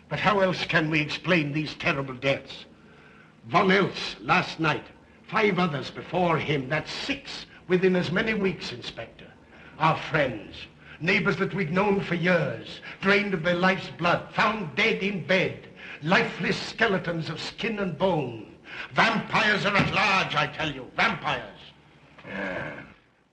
But how else can we explain these terrible deaths? Von Eltz last night, 5 others before him. That's 6 within as many weeks, Inspector. Our friends, neighbors that we've known for years, drained of their life's blood, found dead in bed, lifeless skeletons of skin and bone. Vampires are at large, I tell you, vampires. Yeah.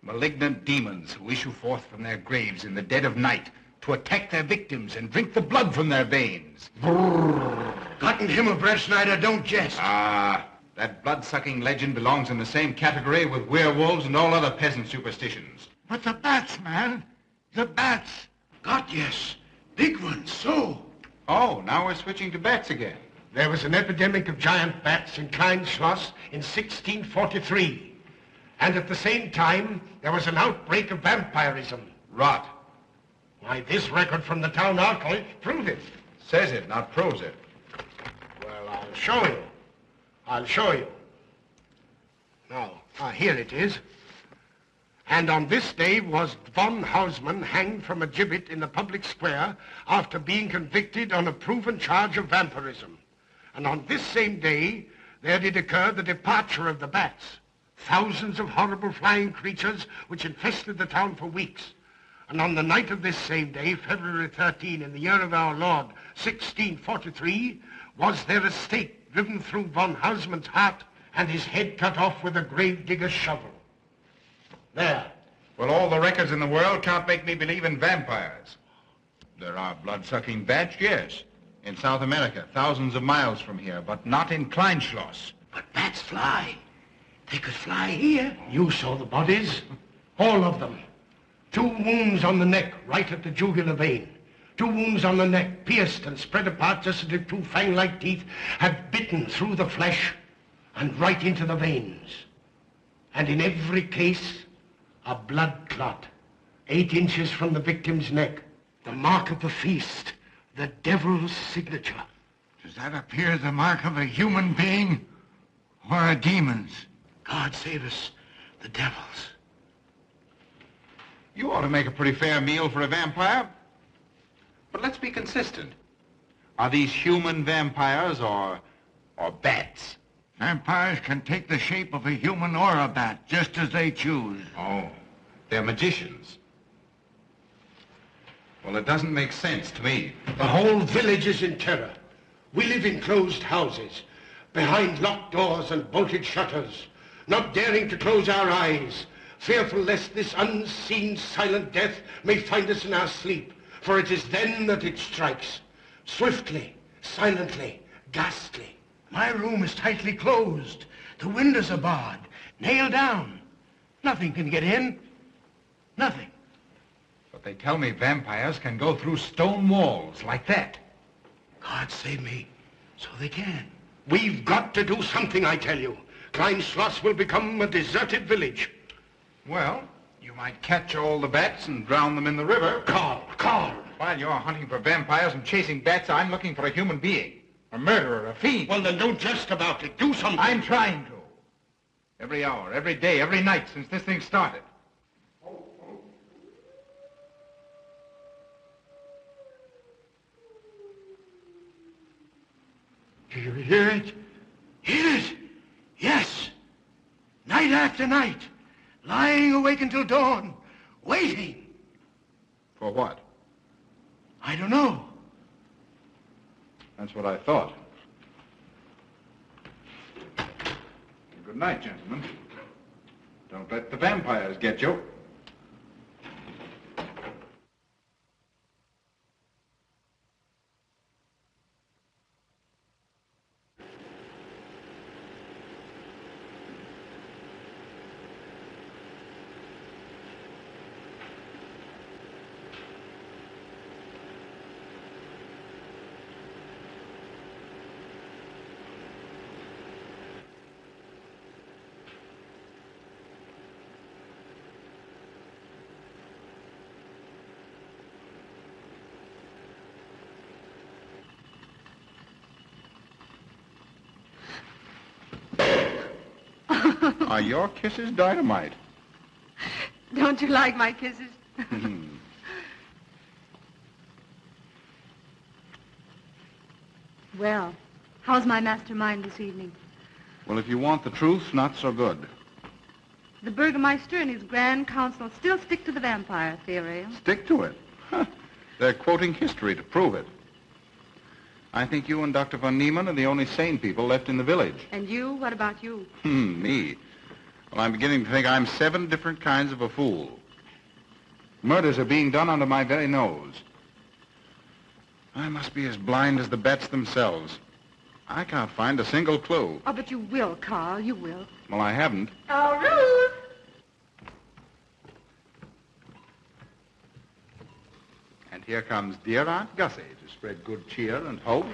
Malignant demons who issue forth from their graves in the dead of night to attack their victims and drink the blood from their veins. Gotten him abreast, Schneider, don't jest. Ah, that blood-sucking legend belongs in the same category with werewolves and all other peasant superstitions. But the bats, man. The bats. God, yes. Big ones, so. Oh, now we're switching to bats again. There was an epidemic of giant bats in Kleinschloss in 1643. And at the same time, there was an outbreak of vampirism. Rot. Why, this record from the town archive proves it. Says it, not proves it. Well, I'll show you. I'll show you. Now, here it is. And on this day was von Hausmann hanged from a gibbet in the public square after being convicted on a proven charge of vampirism. And on this same day, there did occur the departure of the bats. Thousands of horrible flying creatures which infested the town for weeks. And on the night of this same day, February 13, in the year of our Lord, 1643, was there a stake driven through von Hausmann's heart and his head cut off with a grave digger's shovel. There. Well, all the records in the world can't make me believe in vampires. There are blood-sucking bats, yes. In South America, thousands of miles from here, but not in Kleinschloss. But bats fly. They could fly here. You saw the bodies. All of them. 2 wounds on the neck, right at the jugular vein. 2 wounds on the neck, pierced and spread apart just as if 2 fang-like teeth had bitten through the flesh and right into the veins. And in every case, a blood clot, 8 inches from the victim's neck. The mark of the feast, the devil's signature. Does that appear the mark of a human being or a demon's? God save us, the devil's. You ought to make a pretty fair meal for a vampire. But let's be consistent. Are these human vampires or bats? Vampires can take the shape of a human or a bat, just as they choose. Oh, they're magicians. Well, it doesn't make sense to me. The whole village is in terror. We live in closed houses, behind locked doors and bolted shutters, not daring to close our eyes, fearful lest this unseen silent death may find us in our sleep, for it is then that it strikes, swiftly, silently, ghastly. My room is tightly closed. The windows are barred, nailed down. Nothing can get in. Nothing. But they tell me vampires can go through stone walls like that. God save me, so they can. We've got to do something, I tell you. Kleinschloss will become a deserted village. Well, you might catch all the bats and drown them in the river. Carl! While you're hunting for vampires and chasing bats, I'm looking for a human being. A murderer, a fiend. Well, then don't jest about it. Do something. I'm trying to. Every hour, every day, every night since this thing started. Do you hear it? Hear it? Yes. Night after night. Lying awake until dawn. Waiting. For what? I don't know. That's what I thought. Good night, gentlemen. Don't let the vampires get you. Are your kisses dynamite? Don't you like my kisses? Well, how's my mastermind this evening? Well, if you want the truth, not so good. The Burgermeister and his Grand Council still stick to the vampire theory. Stick to it. Huh. They're quoting history to prove it. I think you and Dr. von Niemann are the only sane people left in the village. And you? What about you? Me? Well, I'm beginning to think I'm 7 different kinds of a fool. Murders are being done under my very nose. I must be as blind as the bats themselves. I can't find a single clue. Oh, but you will, Carl. You will. Well, I haven't. Oh, Ruth! And here comes dear Aunt Gussie to spread good cheer and hope.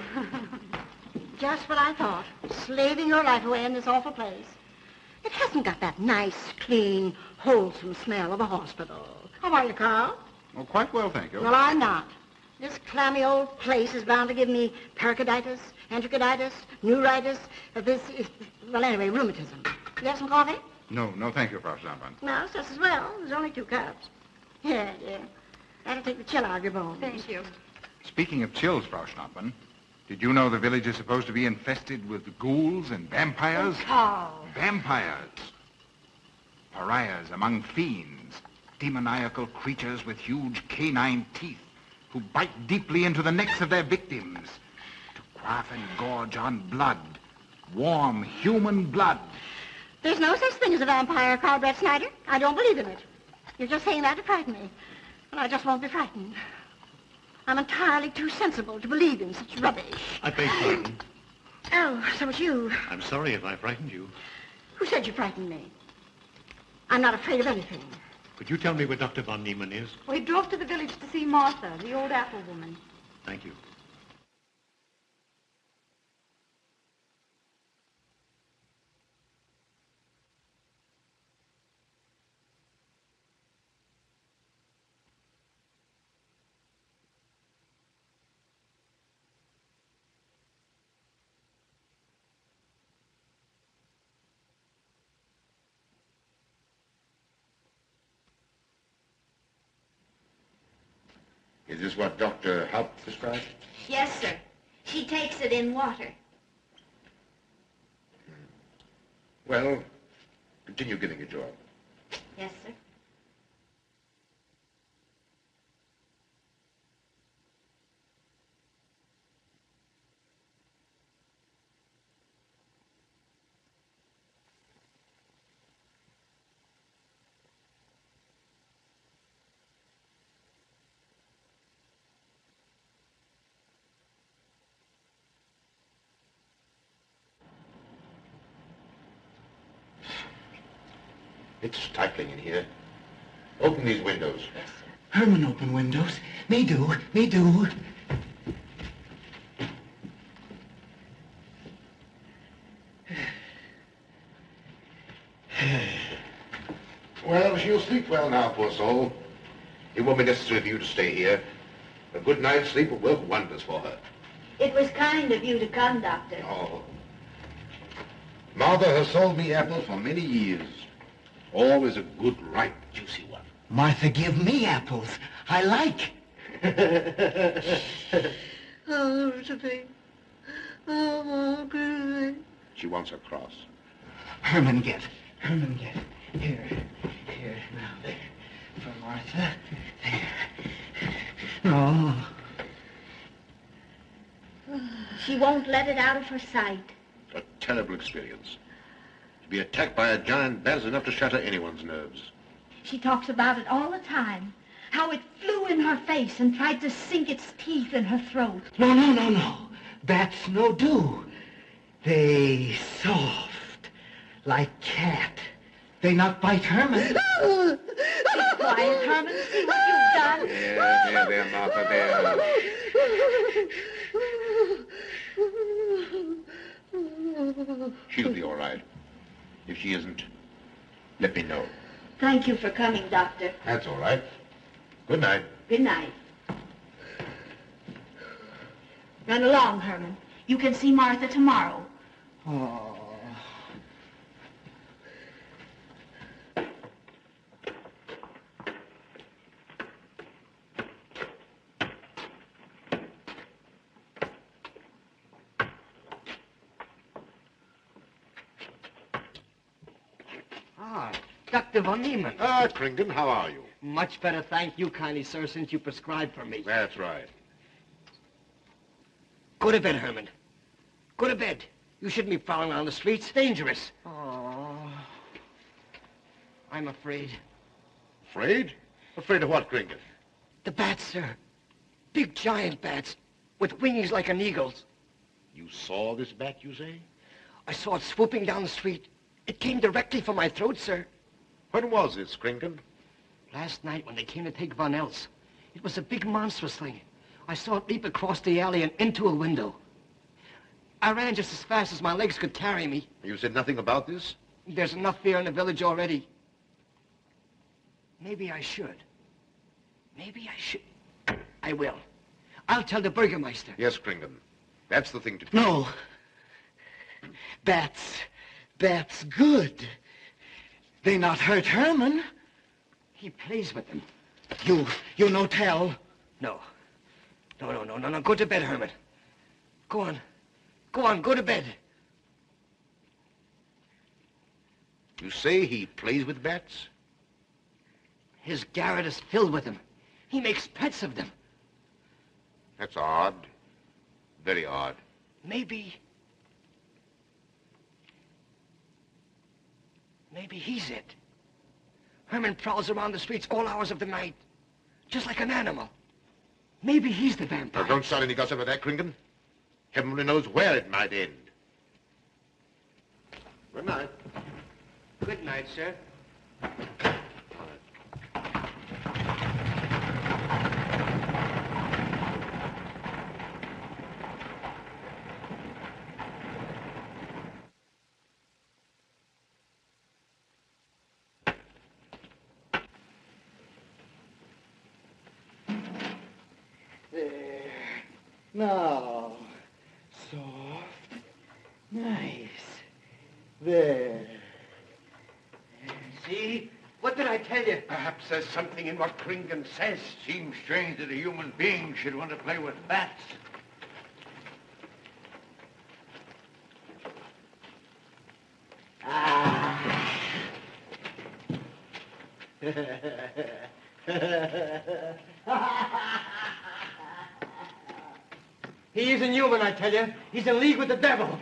Just what I thought. Slaving your life away in this awful place. It hasn't got that nice, clean, wholesome smell of a hospital. How are you, Carl? Oh, quite well, thank you. Well, I'm not. This clammy old place is bound to give me pericarditis, enterocolitis, neuritis, well, anyway, rheumatism. You have some coffee? No, thank you, Frau Stammmann. No, it's just as well. There's only 2 cups. Yeah. That'll take the chill out of your bones. Thank you. Speaking of chills, Frau Stammmann, did you know the village is supposed to be infested with ghouls and vampires? Oh, Carl. Vampires. Pariahs among fiends. Demoniacal creatures with huge canine teeth who bite deeply into the necks of their victims to quaff and gorge on blood. Warm human blood. There's no such thing as a vampire, Carl Brett Snyder. I don't believe in it. You're just saying that to frighten me. And I just won't be frightened. I'm entirely too sensible to believe in such rubbish. I beg pardon. Oh, so it's you. I'm sorry if I frightened you. Who said you frightened me? I'm not afraid of anything. Could you tell me where Dr. von Niemann is? Well, he drove to the village to see Martha, the old apple woman. Thank you. Is this what Dr. Haupt prescribed? Yes, sir. She takes it in water. Well, continue giving it to her. Yes, sir. It's stifling in here. Open these windows. Yes, sir. Herman open windows. Me do. Well, she'll sleep well now, poor soul. It won't be necessary for you to stay here. A good night's sleep will work wonders for her. It was kind of you to come, Doctor. Oh. Martha has sold me apples for many years. Always a good, ripe, juicy one. Martha, give me apples. I like. Oh, Josephine. Oh, good. She wants her cross. Herman, get. Here. Now, there. For Martha. There. Oh. She won't let it out of her sight. A terrible experience. To be attacked by a giant bat is enough to shatter anyone's nerves. She talks about it all the time. How it flew in her face and tried to sink its teeth in her throat. No. Bats no do. They soft, like cat. They not bite Herman. Be quiet, Herman. See what you've done. There, Martha, there. She'll be all right. If she isn't, let me know. Thank you for coming, Doctor. That's all right. Good night. Good night. Run along, Herman. You can see Martha tomorrow. Oh. Ah, Dr. von Niemann. Ah, Kringen, how are you? Much better, thank you kindly, sir, since you prescribed for me. That's right. Go to bed, Herman. Go to bed. You shouldn't be prowling around the streets. Dangerous. Oh, I'm afraid. Afraid? Afraid of what, Kringen? The bats, sir. Big, giant bats with wings like an eagle's. You saw this bat, you say? I saw it swooping down the street. It came directly for my throat, sir. When was this, Kringen? Last night when they came to take Von Els. It was a big, monstrous thing. I saw it leap across the alley and into a window. I ran just as fast as my legs could carry me. You said nothing about this? There's enough fear in the village already. Maybe I should. Maybe I should. I will. I'll tell the Burgermeister. Yes, Kringen. That's the thing to do. No. Bats. Bats good. They not hurt Herman. He plays with them. You no tell. No. No. Go to bed, Herman. Go on. Go on, go to bed. You say he plays with bats? His garret is filled with them. He makes pets of them. That's odd. Very odd. Maybe he's it. Herman prowls around the streets all hours of the night, just like an animal. Maybe he's the vampire. Now, don't start any gossip of that, Kringen. Heaven only knows where it might end. Good night. Good night, sir. There. Now. Soft. Nice. There. See? What did I tell you? Perhaps there's something in what Kringen says. Seems strange that a human being should want to play with bats. He isn't human, I tell you. He's in league with the devil.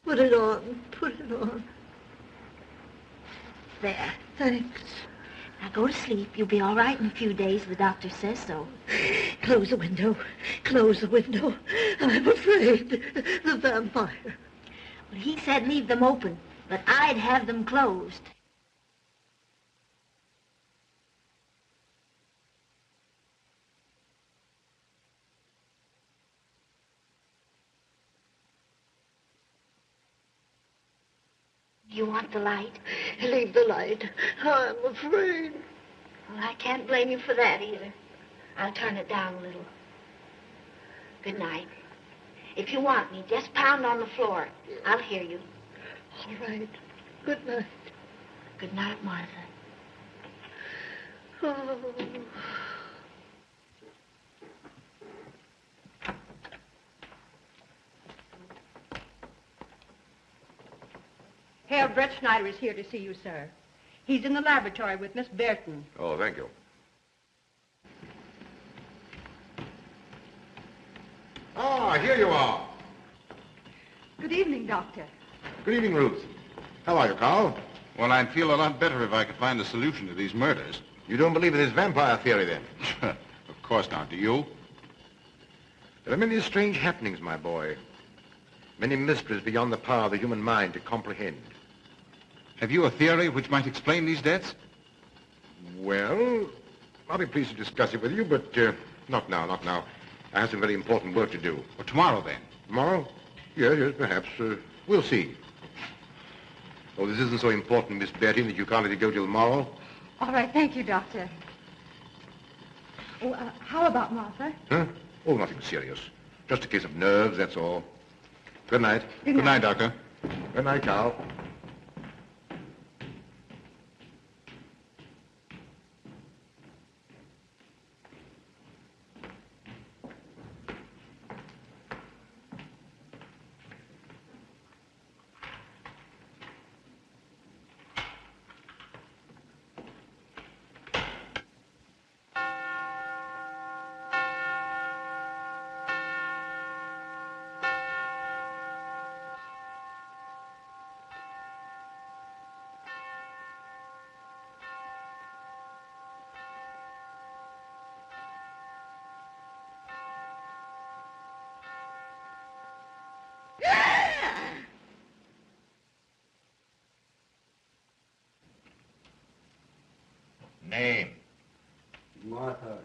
Put it on. Put it on. There. Thanks. Now go to sleep. You'll be all right in a few days. The doctor says so. Close the window. Close the window. I'm afraid. The vampire. Well, he said leave them open, but I'd have them closed. You want the light? Leave the light. I'm afraid. Well, I can't blame you for that either. I'll turn it down a little. Good night. If you want me, just pound on the floor. I'll hear you. All right. Good night. Good night, Martha. Oh. Herr Brett Schneider is here to see you, sir. He's in the laboratory with Miss Burton. Oh, thank you. Ah, here you are. Good evening, Doctor. Good evening, Ruth. How are you, Carl? Well, I'd feel a lot better if I could find a solution to these murders. You don't believe in this vampire theory, then? Of course not. Do you? There are many strange happenings, my boy. Many mysteries beyond the power of the human mind to comprehend. Have you a theory which might explain these deaths? Well, I'll be pleased to discuss it with you, but not now, not now. I have some very important work to do. Well, tomorrow, then. Tomorrow? Yes, perhaps. We'll see. Oh, this isn't so important, Miss Betty, that you can't let it go till tomorrow. All right, thank you, Doctor. Oh, how about Martha? Huh? Oh, nothing serious. Just a case of nerves, that's all. Good night. Good night, Doctor. Good night, Carl. Name? Martha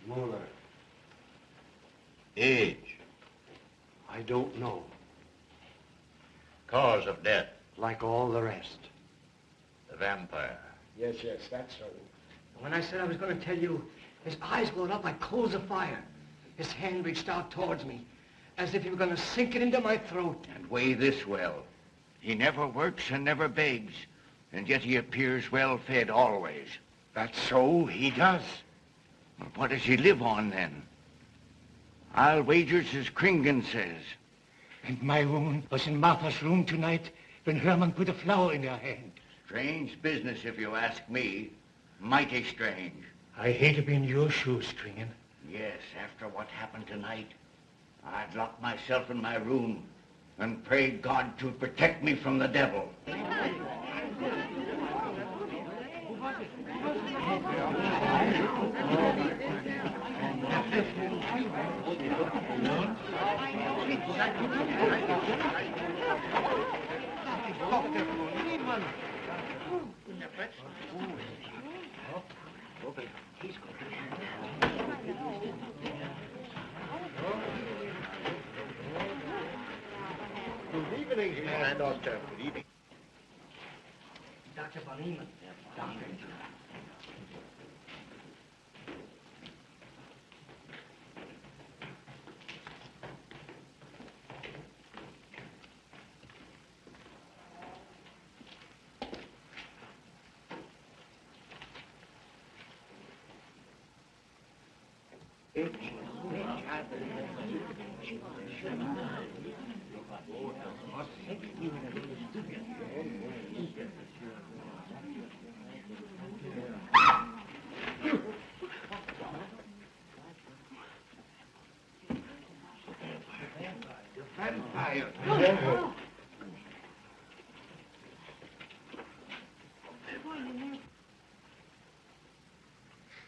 Muller. Age? I don't know. Cause of death? Like all the rest. The vampire. Yes, that's so. When I said I was going to tell you, his eyes glowed up like coals of fire. His hand reached out towards me, as if he were going to sink it into my throat. And weigh this well. He never works and never begs, and yet he appears well-fed always. That's so, he does. Well, what does he live on, then? I'll wager as Kringen says. And my woman was in Martha's room tonight when Herman put a flower in her hand. Strange business, if you ask me. Mighty strange. I hate to be in your shoes, Kringen. Yes, after what happened tonight, I'd lock myself in my room and pray God to protect me from the devil. Good evening, and Doctor. Good evening. Dr. Von Niemann. Doctor.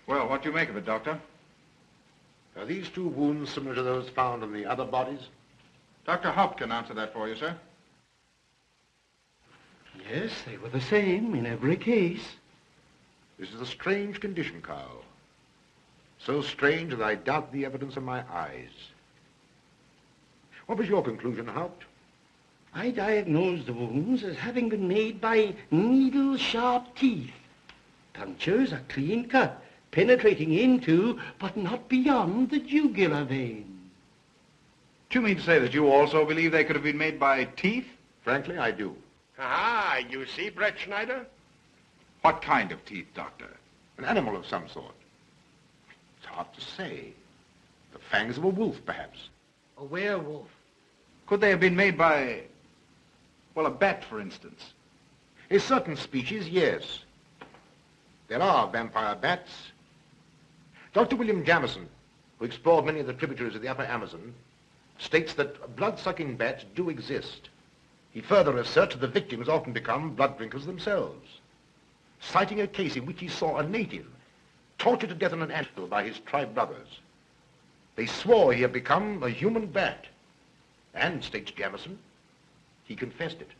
Well, what do you make of it, Doctor? Are these two wounds similar to those found on the other bodies? Dr. Haupt can answer that for you, sir. Yes, they were the same in every case. This is a strange condition, Carl. So strange that I doubt the evidence of my eyes. What was your conclusion, Haupt? I diagnosed the wounds as having been made by needle-sharp teeth. Punctures are clean cut, penetrating into, but not beyond, the jugular vein. Do you mean to say that you also believe they could have been made by teeth? Frankly, I do. Ah, you see, Brett Schneider? What kind of teeth, Doctor? An animal of some sort. It's hard to say. The fangs of a wolf, perhaps. A werewolf. Could they have been made by, well, a bat, for instance? A certain species, yes. There are vampire bats. Dr. William Jamison, who explored many of the tributaries of the upper Amazon, states that blood-sucking bats do exist. He further asserts that the victims often become blood drinkers themselves, citing a case in which he saw a native tortured to death in an anthill by his tribe brothers. They swore he had become a human bat, and, states Jamison, he confessed it.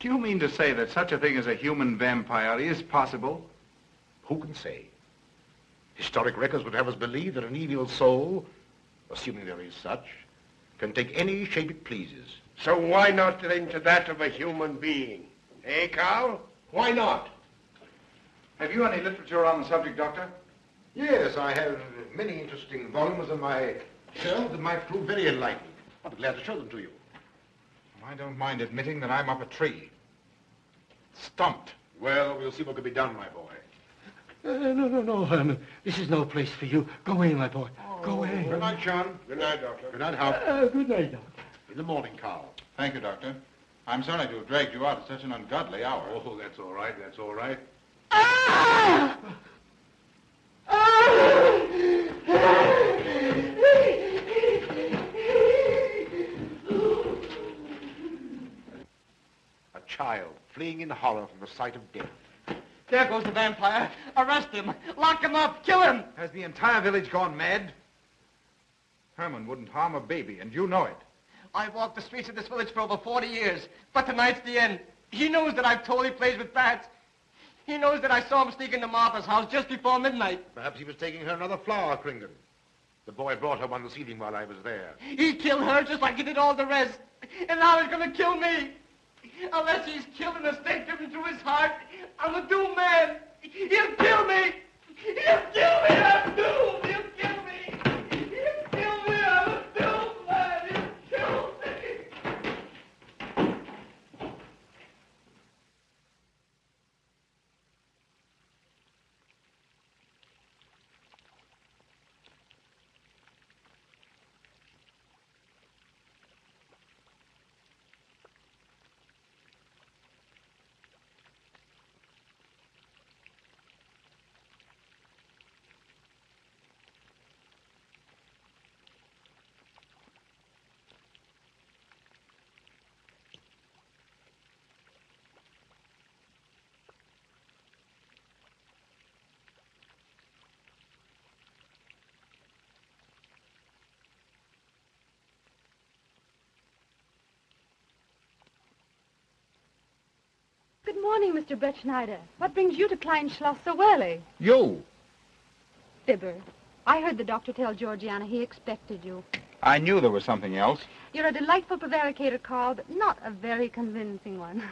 Do you mean to say that such a thing as a human vampire is possible? Who can say? Historic records would have us believe that an evil soul, assuming there is such, can take any shape it pleases. So why not into that of a human being? Eh, Carl? Why not? Have you any literature on the subject, Doctor? Yes, I have many interesting volumes on my shelf that might prove very enlightening. I'll be glad to show them to you. I don't mind admitting that I'm up a tree. Stumped. Well, we'll see what can be done, my boy. No, Herman. This is no place for you. Go away, my boy. Go away. Good night, John. Good night, Doctor. Good night, Hal. Good night, Doctor. In the morning, Carl. Thank you, Doctor. I'm sorry to have dragged you out at such an ungodly hour. Oh, that's all right. That's all right. A child fleeing in horror from the sight of death. There goes the vampire. Arrest him. Lock him up. Kill him. Has the entire village gone mad? Herman wouldn't harm a baby, and you know it. I've walked the streets of this village for over 40 years, but tonight's the end. He knows that I've told he plays with bats. He knows that I saw him sneak into Martha's house just before midnight. Perhaps he was taking her another flower, Kringan. The boy brought her one this evening while I was there. He killed her just like he did all the rest. And now he's going to kill me. Unless he's killed and a stake driven through his heart, I'm a doomed man. He'll kill me. He'll kill me. I'm doomed. He'll kill me. He'll kill me. I'm a doomed man. He'll kill me. Good morning, Mr. Brett Schneider. What brings you to Kleinschloss so early? You. Fibber, I heard the doctor tell Georgiana he expected you. I knew there was something else. You're a delightful prevaricator, Carl, but not a very convincing one.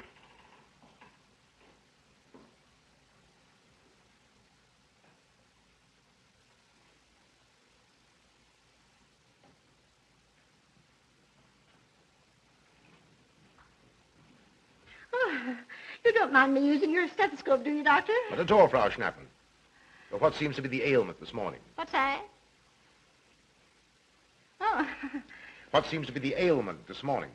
Oh, you don't mind me using your stethoscope, do you, Doctor? Not at all, Frau Schnappen. But what seems to be the ailment this morning? What's that? Oh. What seems to be the ailment this morning?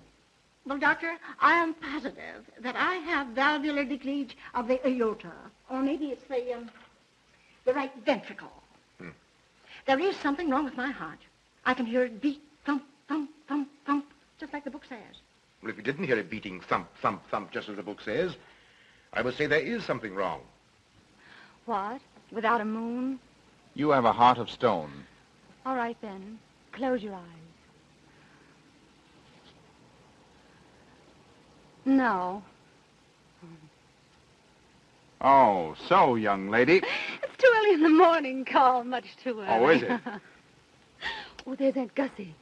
Well, Doctor, I am positive that I have valvular leakage of the aorta. Or maybe it's the right ventricle. There is something wrong with my heart. I can hear it beat, thump, thump, thump, thump, just like the book says. Well, if you didn't hear it beating thump, thump, thump, just as the book says, I would say there is something wrong. What? Without a moon? You have a heart of stone. All right, then. Close your eyes. No. Oh, so, young lady. It's too early in the morning, Carl. Much too early. Oh, is it? Oh, there's Aunt Gussie.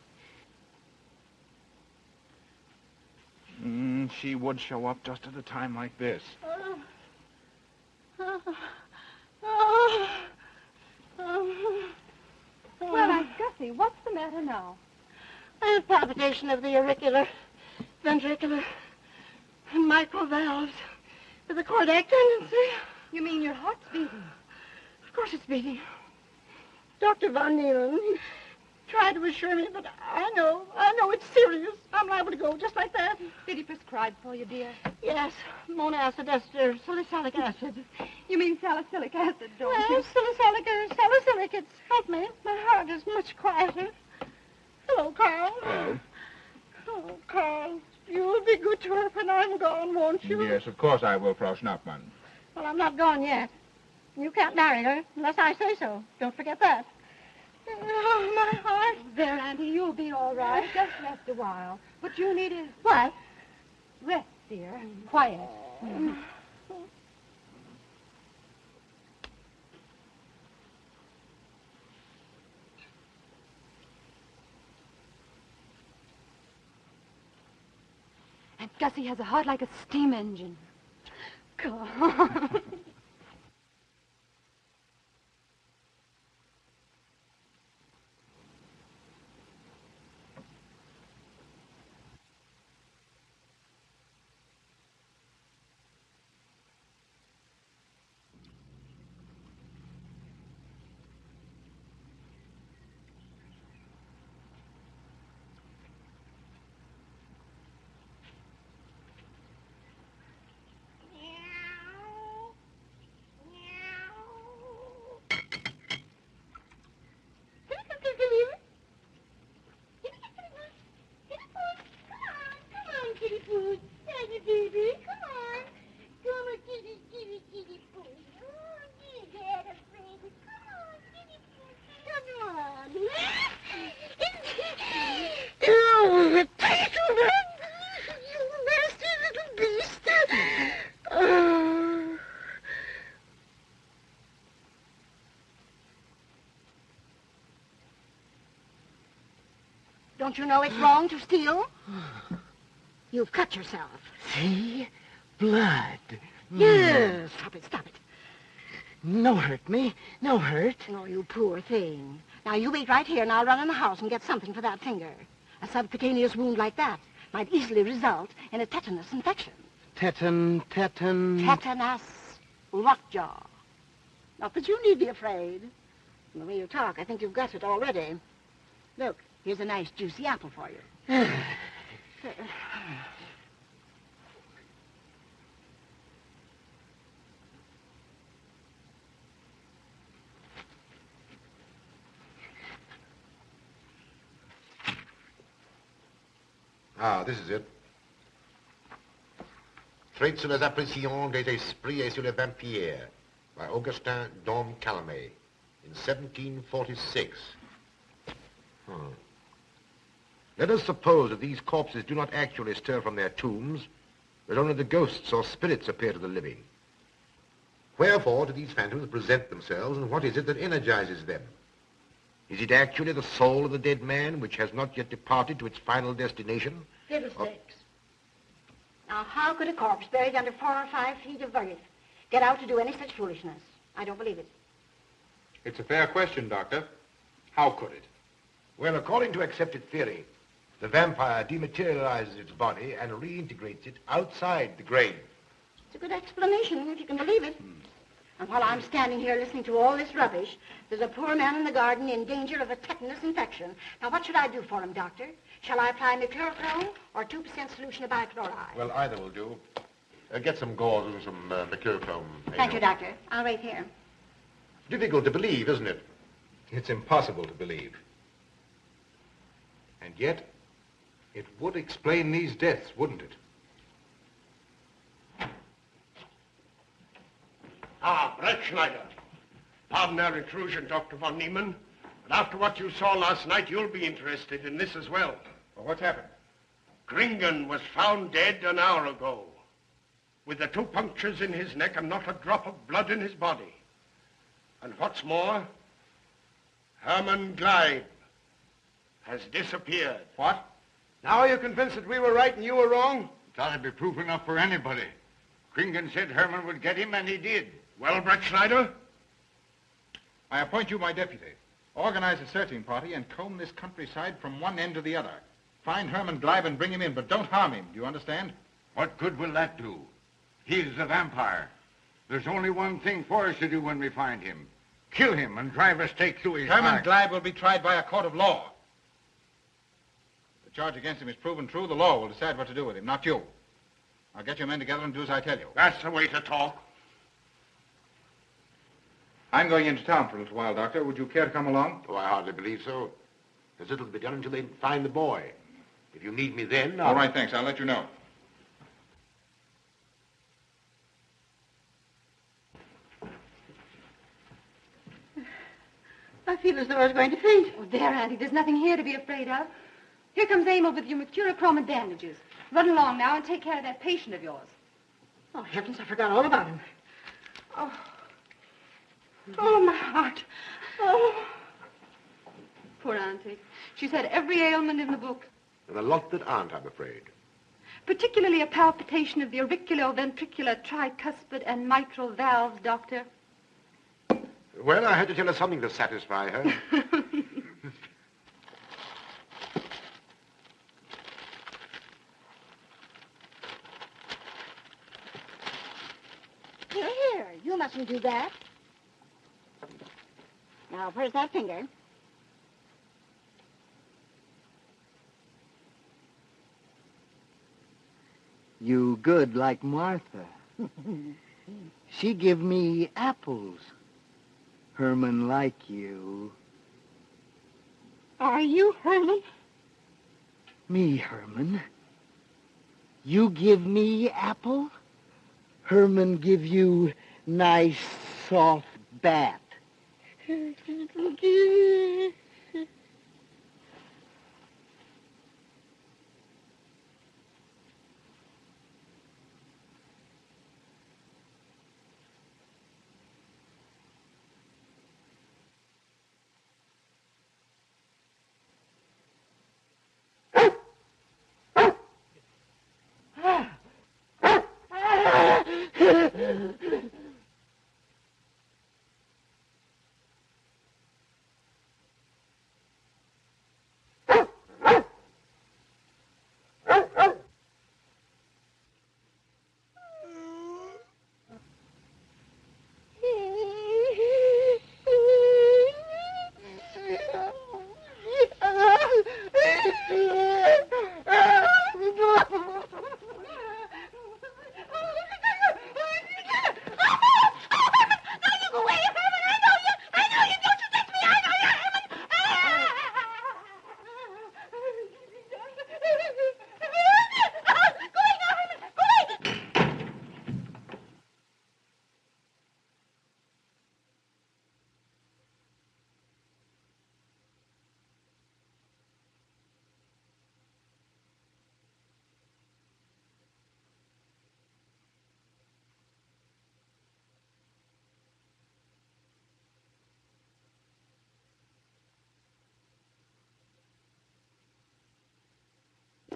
She would show up just at a time like this. Well, Aunt Gussie, what's the matter now? I have palpitation of the auricular, ventricular, and microvalves with a cardiac tendency. You mean your heart's beating? Of course it's beating. Dr. Von Neelen tried to assure me, but I know it's serious. I'm liable to go just like that. Did he prescribe for you, dear? Yes, monacid ester, salicylic acid. You mean salicylic acid, don't Well, you? salicylic or salicylic, it's helped me. My heart is much quieter. Hello, Carl. Hello. Oh, Carl, you'll be good to her when I'm gone, won't you? Yes, of course I will, Frau Schnappmann. Well, I'm not gone yet. You can't marry her unless I say so. Don't forget that. Oh, my heart. There, Auntie, you'll be all right. Just rest a while. What you need is What? rest, dear. Quiet. Aunt Gussie has a heart like a steam engine. Come on. Don't you know it's wrong to steal? You've cut yourself. See? Blood. Yes. Stop it, stop it. No hurt me. No hurt. Oh, you poor thing. Now, you wait right here, and I'll run in the house and get something for that finger. A subcutaneous wound like that might easily result in a tetanus infection. Tetanus lockjaw. Not that you need be afraid. From the way you talk, I think you've got it already. Look, here's a nice juicy apple for you. Ah, this is it. Traits sur les appréciations des esprits et sur les vampires by Augustin Dom Calame in 1746. Let us suppose that these corpses do not actually stir from their tombs, but only the ghosts or spirits appear to the living. Wherefore do these phantoms present themselves, and what is it that energizes them? Is it actually the soul of the dead man, which has not yet departed to its final destination? Fiddlesticks. Now, how could a corpse buried under 4 or 5 feet of earth get out to do any such foolishness? I don't believe it. It's a fair question, Doctor. How could it? Well, according to accepted theory, the vampire dematerializes its body and reintegrates it outside the grave. It's a good explanation, if you can believe it. And while I'm standing here listening to all this rubbish, there's a poor man in the garden in danger of a tetanus infection. Now, what should I do for him, Doctor? Shall I apply mercurochrome or 2% solution of bichloride? Well, either will do. Get some gauze and some mercurochrome. Thank you, Doctor. I'll wait here. Difficult to believe, isn't it? It's impossible to believe. And yet, it would explain these deaths, wouldn't it? Ah, Brett Schneider. Pardon our intrusion, Dr. von Niemann. But after what you saw last night, you'll be interested in this as well. Well, what's happened? Kringen was found dead an hour ago, with the 2 punctures in his neck and not a drop of blood in his body. And what's more, Hermann Gleib has disappeared. What? Now are you convinced that we were right and you were wrong? That'd be proof enough for anybody. Kringen said Herman would get him, and he did. Well, Brett Schneider? I appoint you my deputy. Organize a searching party and comb this countryside from one end to the other. Find Herman Gleib and bring him in, but don't harm him. Do you understand? What good will that do? He's a vampire. There's only one thing for us to do when we find him. Kill him and drive a stake through his Herman heart. Gleib will be tried by a court of law. If the charge against him is proven true, the law will decide what to do with him, not you. Now get your men together and do as I tell you. That's the way to talk. I'm going into town for a little while, Doctor. Would you care to come along? Oh, I hardly believe so. There's little to be done until they find the boy. If you need me then, All right, thanks. I'll let you know. I feel as though I was going to faint. Oh, there, Auntie. There's nothing here to be afraid of. Here comes Emil with your mercurochrome and bandages. Run along now and take care of that patient of yours. Oh, heavens, I forgot all about him. Oh, my heart. Oh. Poor Auntie. She's had every ailment in the book. and a lot that aren't, I'm afraid. Particularly a palpitation of the auriculoventricular, tricuspid, and mitral valves, Doctor. Well, I had to tell her something to satisfy her. Here, you mustn't do that. Now, where's that finger? You good like Martha. She give me apples. Herman like you. Are you Herman? Me, Herman. You give me apple? Herman give you nice soft bat.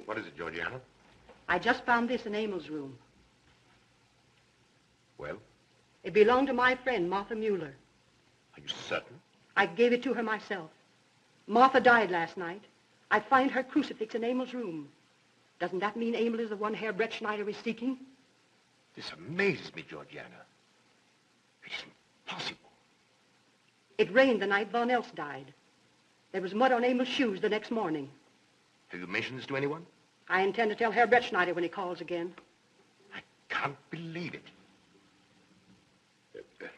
What is it, Georgiana? I just found this in Emil's room. Well, It belonged to my friend, Martha Mueller. are you certain? I gave it to her myself. Martha died last night. I find her crucifix in Emil's room. Doesn't that mean Emil is the one Herr Brettschneider is seeking? This amazes me, Georgiana. It's impossible. It rained the night Von Elst died. There was mud on Emil's shoes the next morning. Have you mentioned this to anyone? I intend to tell Herr Brettschneider when he calls again. I can't believe it.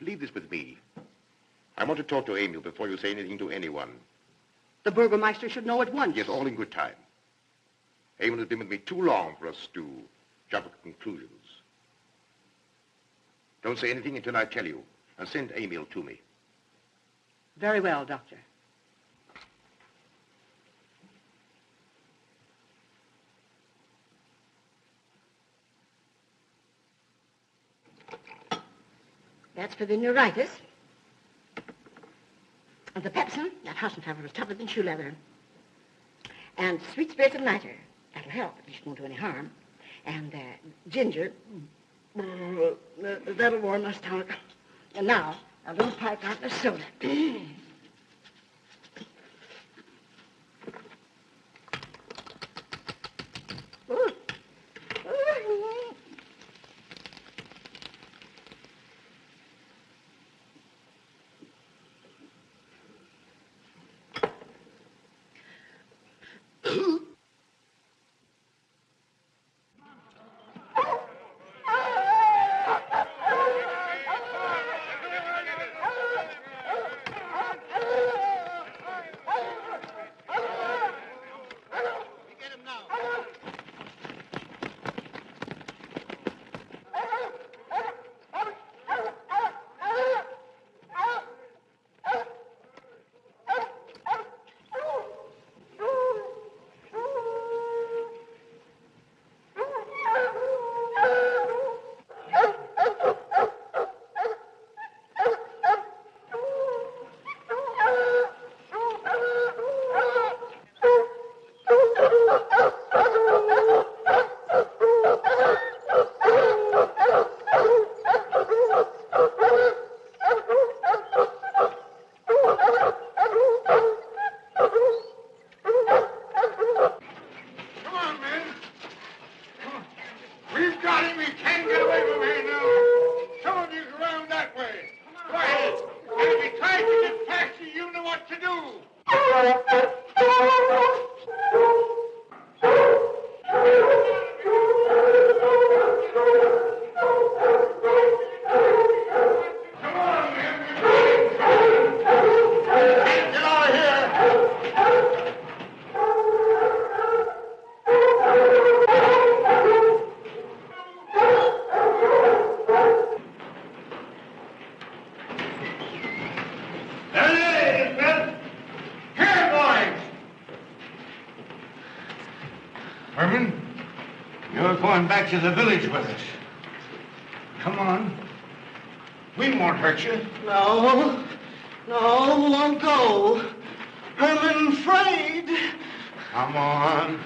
Leave this with me. I want to talk to Emil before you say anything to anyone. The Burgermeister should know at once. Yes, all in good time. Emil has been with me too long for us to jump at conclusions. Don't say anything until I tell you, and send Emil to me. Very well, Doctor. That's for the neuritis. And the pepsin, that Haussenpfeffer was tougher than shoe leather. And sweet spirits of nitre, that'll help, at least won't do any harm. And ginger, that'll warm my stomach. And now, a little pipe out of soda. Ooh. Ooh. Back to the village with us. Come on. We won't hurt you. No, won't go. Herman afraid. Come on.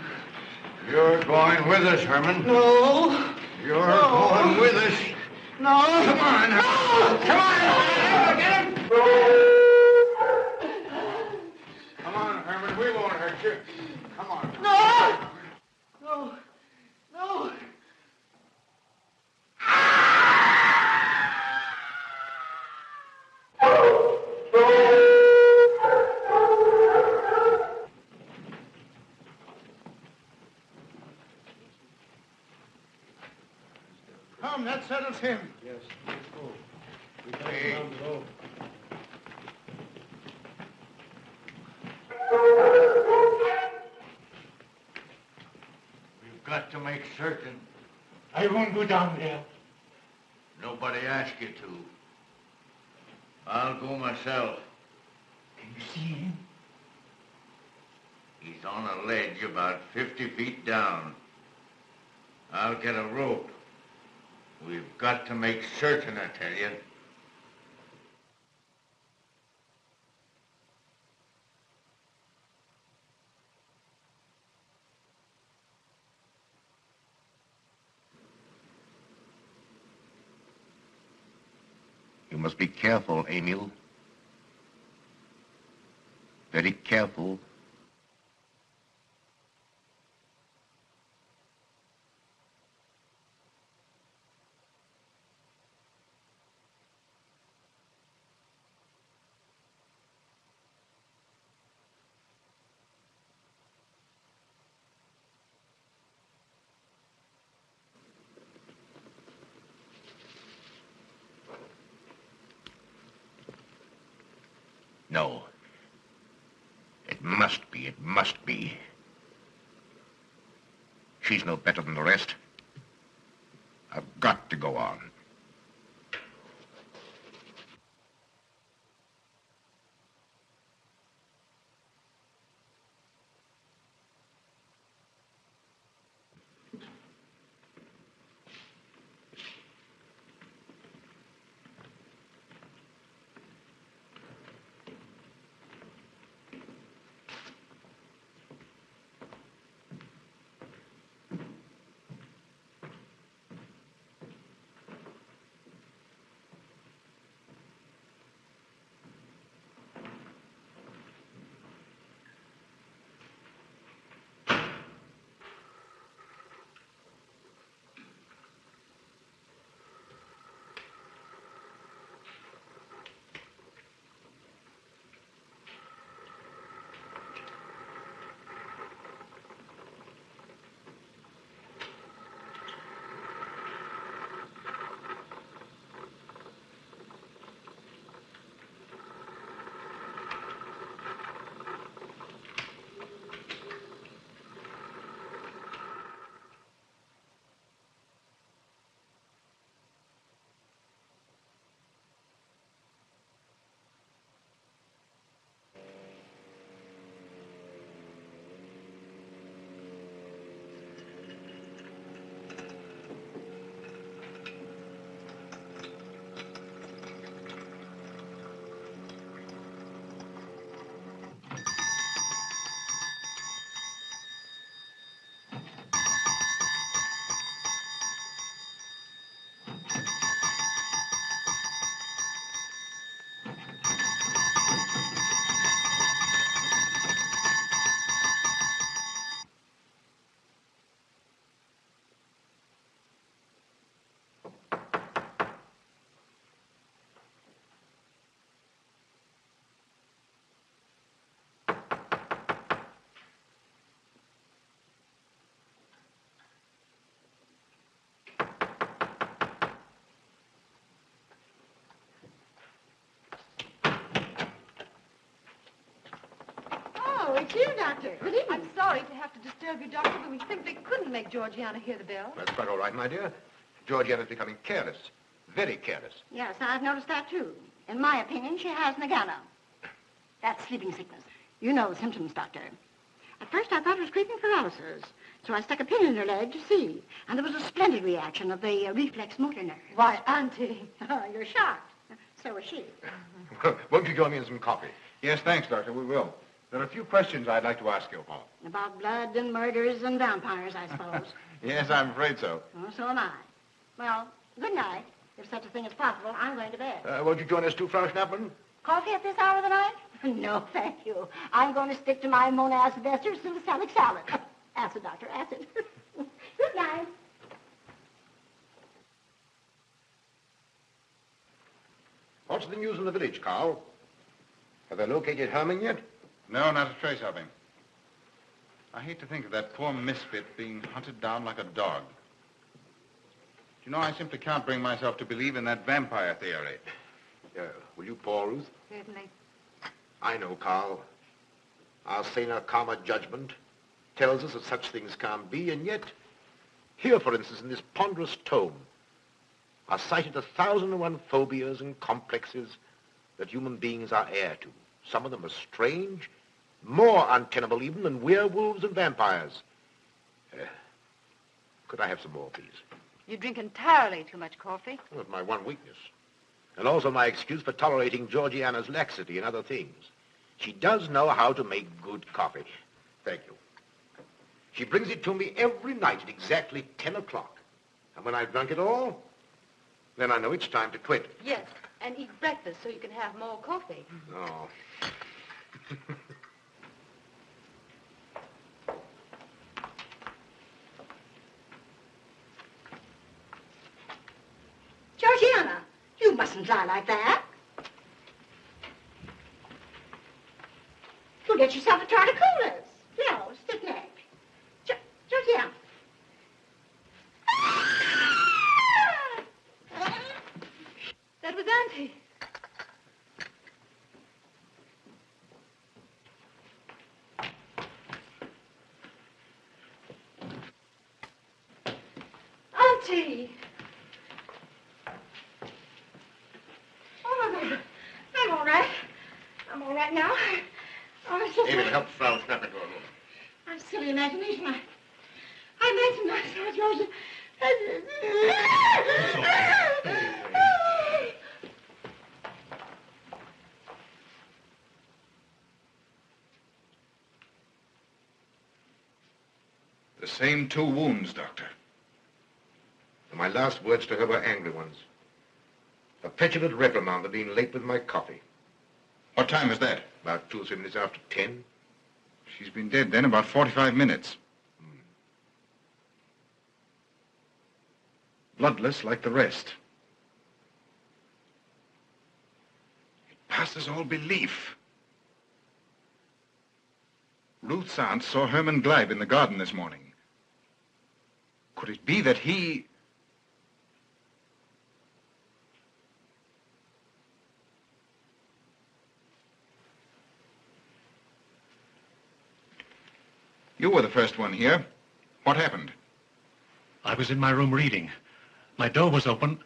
You're going with us, Herman. No. You're going with us. No. Come on. No. Come on. Get him. Come on, Herman. We won't hurt you. Come on. No. Come, that settles him. Yes, let's go. We got Hey. him down below. We've got to make certain. I won't go down there. Nobody asked you to. I'll go myself. Can you see him? He's on a ledge about 50 feet down. I'll get a rope. We've got to make certain, I tell you. You must be careful, Emil. Very careful. No. It must be. It must be. She's no better than the rest. I've got to go on. Oh, it's you, Doctor. Good evening. I'm sorry to have to disturb you, Doctor, but we simply couldn't make Georgiana hear the bell. That's quite all right, my dear. Georgiana's becoming careless. Very careless. Yes, I've noticed that, too. In my opinion, she has nagana. That's sleeping sickness. You know the symptoms, Doctor. At first, I thought it was creeping paralysis, so I stuck a pin in her leg to see, and there was a splendid reaction of the reflex motor nerve. Why, Auntie. Oh, you're shocked. So was she. Won't you join me in some coffee? Yes, thanks, Doctor. We will. There are a few questions I'd like to ask you, Paul. About blood and murders and vampires, I suppose. Yes, I'm afraid so. Oh, so am I. Well, good night. If such a thing is possible, I'm going to bed. Won't you join us too, Frau Schnappmann? Coffee at this hour of the night? No, thank you. I'm going to stick to my Monaz Vester Salicylic salad. Acid, Doctor, acid. Good night. What's the news in the village, Carl? Have they located Herman yet? No, not a trace of him. I hate to think of that poor misfit being hunted down like a dog. You know, I simply can't bring myself to believe in that vampire theory. Will you pour, Ruth? Certainly. I know, Carl. Our saner, calmer judgment tells us that such things can't be, and yet, here, for instance, in this ponderous tome, are cited 1,001 phobias and complexes that human beings are heir to. Some of them are strange, more untenable even than werewolves and vampires. Could I have some more, please? You drink entirely too much coffee. Well, it's my one weakness. And also my excuse for tolerating Georgiana's laxity and other things. She does know how to make good coffee. Thank you. She brings it to me every night at exactly 10 o'clock. And when I've drunk it all, then I know it's time to quit. Yes. And eat breakfast so you can have more coffee. No. Georgiana, you mustn't lie like that. You'll get yourself a torticolis. No, stiff neck. Georgiana. That was Auntie. Auntie! Oh, my God. I'm all right. I'm all right now. Oh, it's just... Amy, help Frau snap into a room. I'm silly imagination. I imagine myself, Georgia. The same 2 wounds, Doctor. And my last words to her were angry ones. A petulant reprimand for being late with my coffee. What time is that? About 2 or 3 minutes after 10. She's been dead then about 45 minutes. Bloodless like the rest. It passes all belief. Ruth's aunt saw Herman Gleib in the garden this morning. Could it be that he... You were the first one here. What happened? I was in my room reading. My door was open.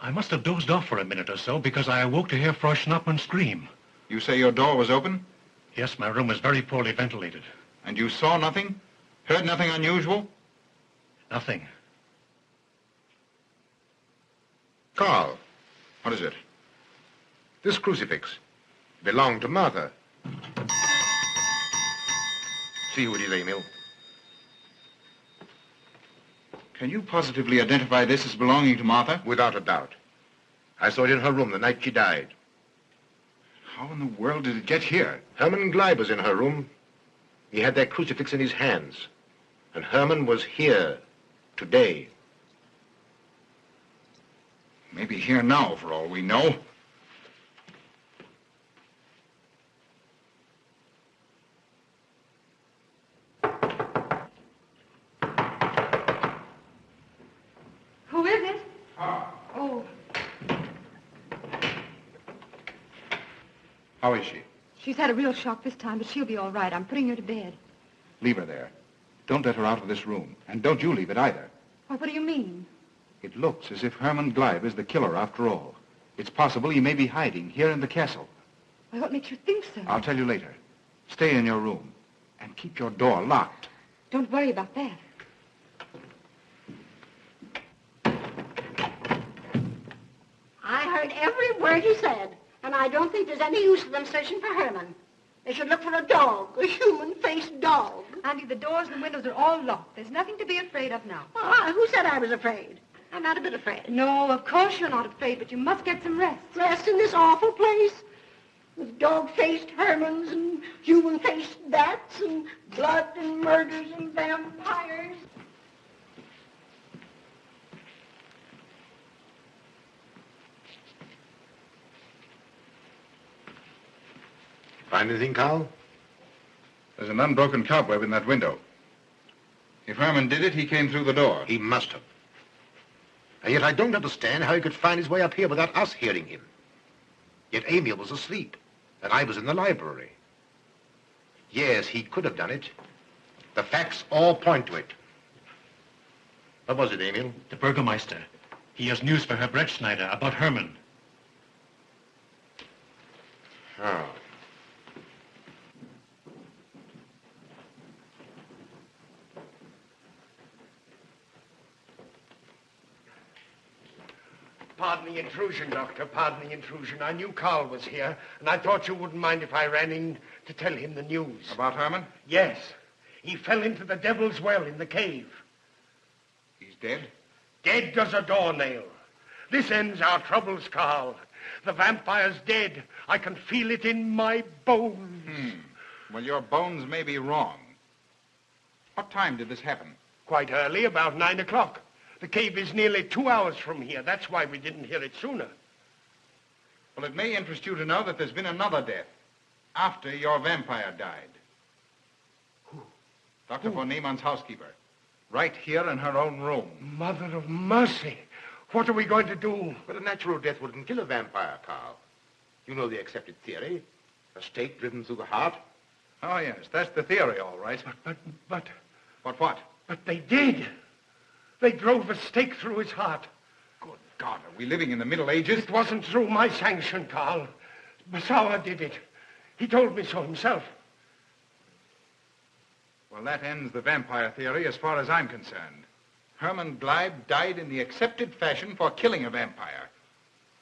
I must have dozed off for a minute or so because I awoke to hear Frau Schnappmann scream. You say your door was open? Yes, my room was very poorly ventilated. And you saw nothing? Heard nothing unusual? Nothing. Carl. What is it? This crucifix belonged to Martha. See who it is, Emil. Can you positively identify this as belonging to Martha? Without a doubt. I saw it in her room the night she died. How in the world did it get here? Herman Gleib was in her room. He had that crucifix in his hands. And Herman was here today. Maybe here now, for all we know. Who is it? Ah. Oh, How is she? she's had a real shock this time, but she'll be all right. I'm putting her to bed. Leave her there. Don't let her out of this room. And don't you leave it either. Why, what do you mean? It looks as if Herman Gleib is the killer after all. It's possible he may be hiding here in the castle. Why, what makes you think so? I'll tell you later. Stay in your room and keep your door locked. Don't worry about that. I heard every word he said, and I don't think there's any use of them searching for Herman. They should look for a dog, a human-faced dog. Andy, the doors and windows are all locked. There's nothing to be afraid of now. Oh, who said I was afraid? I'm not a bit afraid. No, of course you're not afraid, but you must get some rest. Rest in this awful place? With dog-faced Hermans and human-faced bats and blood and murders and vampires. Find anything, Carl? There's an unbroken cobweb in that window. If Herman did it, he came through the door. He must have. And yet I don't understand how he could find his way up here without us hearing him. Yet Emil was asleep, and I was in the library. Yes, he could have done it. The facts all point to it. What was it, Emil? The Burgermeister. He has news for Herr Brettschneider about Herman. Oh. Pardon the intrusion, Doctor. Pardon the intrusion. I knew Carl was here, and I thought you wouldn't mind if I ran in to tell him the news. About Herman? Yes. He fell into the Devil's Well in the cave. He's dead? Dead as a doornail. This ends our troubles, Carl. The vampire's dead. I can feel it in my bones. Well, your bones may be wrong. What time did this happen? Quite early, about 9 o'clock. The cave is nearly 2 hours from here. That's why we didn't hear it sooner. Well, it may interest you to know that there's been another death after your vampire died. Who? Dr. von Niemann's housekeeper. Right here in her own room. Mother of mercy. What are we going to do? But a natural death wouldn't kill a vampire, Carl. You know the accepted theory. A stake driven through the heart. Oh, yes, that's the theory, all right. But... What? But they did. They drove a stake through his heart. Good God, are we living in the Middle Ages? It wasn't through my sanction, Carl. Basawa did it. He told me so himself. Well, that ends the vampire theory as far as I'm concerned. Herman Gleib died in the accepted fashion for killing a vampire.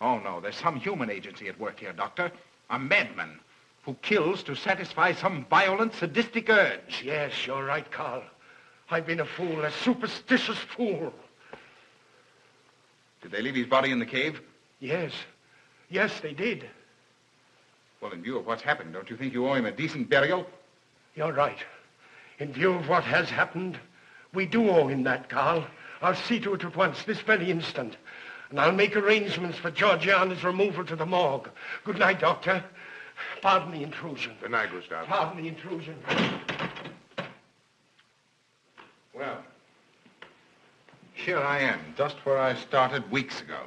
Oh, no, there's some human agency at work here, Doctor. A madman who kills to satisfy some violent, sadistic urge. Yes, you're right, Carl. I've been a fool, a superstitious fool. Did they leave his body in the cave? Yes. Yes, they did. Well, in view of what's happened, don't you think you owe him a decent burial? You're right. In view of what has happened, we do owe him that, Carl. I'll see to it at once, this very instant. And I'll make arrangements for Georgiana's removal to the morgue. Good night, Doctor. Pardon the intrusion. Good night, Gustav. Pardon the intrusion. Well, here I am, just where I started weeks ago.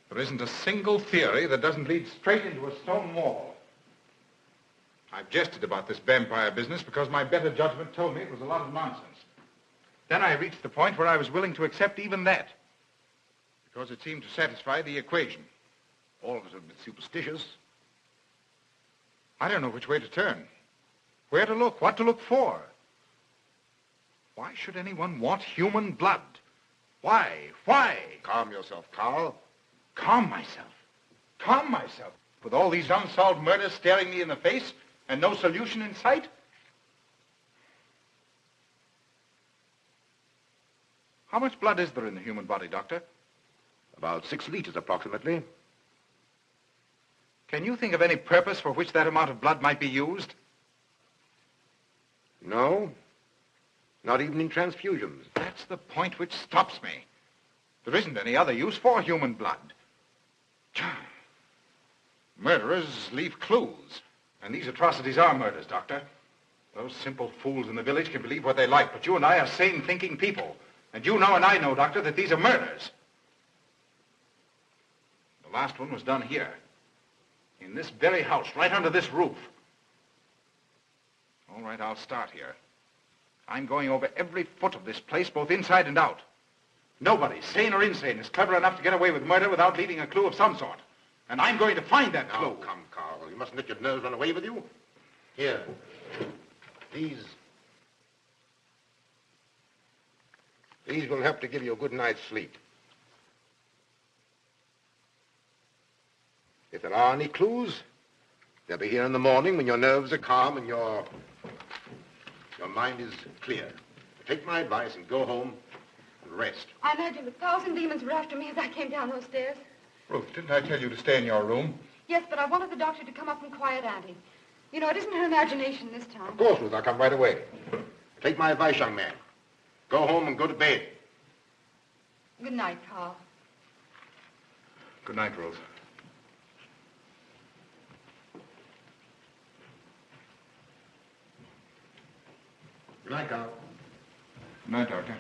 There isn't a single theory that doesn't lead straight into a stone wall. I've jested about this vampire business because my better judgment told me it was a lot of nonsense. Then I reached the point where I was willing to accept even that, because it seemed to satisfy the equation. All of us have been superstitious. I don't know which way to turn, where to look, what to look for. Why should anyone want human blood? Why? Calm yourself, Carl. Calm myself? Calm myself? With all these unsolved murders staring me in the face and no solution in sight? How much blood is there in the human body, Doctor? About 6 liters, approximately. Can you think of any purpose for which that amount of blood might be used? No. Not even in transfusions. That's the point which stops me. There isn't any other use for human blood. Murderers leave clues. And these atrocities are murders, Doctor. Those simple fools in the village can believe what they like, but you and I are sane, thinking people. And you know and I know, Doctor, that these are murders. The last one was done here. In this very house, right under this roof. All right, I'll start here. I'm going over every foot of this place, both inside and out. Nobody, sane or insane, is clever enough to get away with murder without leaving a clue of some sort. And I'm going to find that clue. Oh, come, Carl. You mustn't let your nerves run away with you. Here. These will help to give you a good night's sleep. If there are any clues, they'll be here in the morning when your nerves are calm and your mind is clear. Take my advice and go home and rest. I imagined 1,000 demons were after me as I came down those stairs. Ruth, didn't I tell you to stay in your room? Yes, but I wanted the doctor to come up and quiet Auntie. You know, it isn't her imagination this time. Of course, Ruth, I'll come right away. Take my advice, young man. Go home and go to bed. Good night, Carl. Good night, Ruth. Good night, Carl. Good night, Doctor.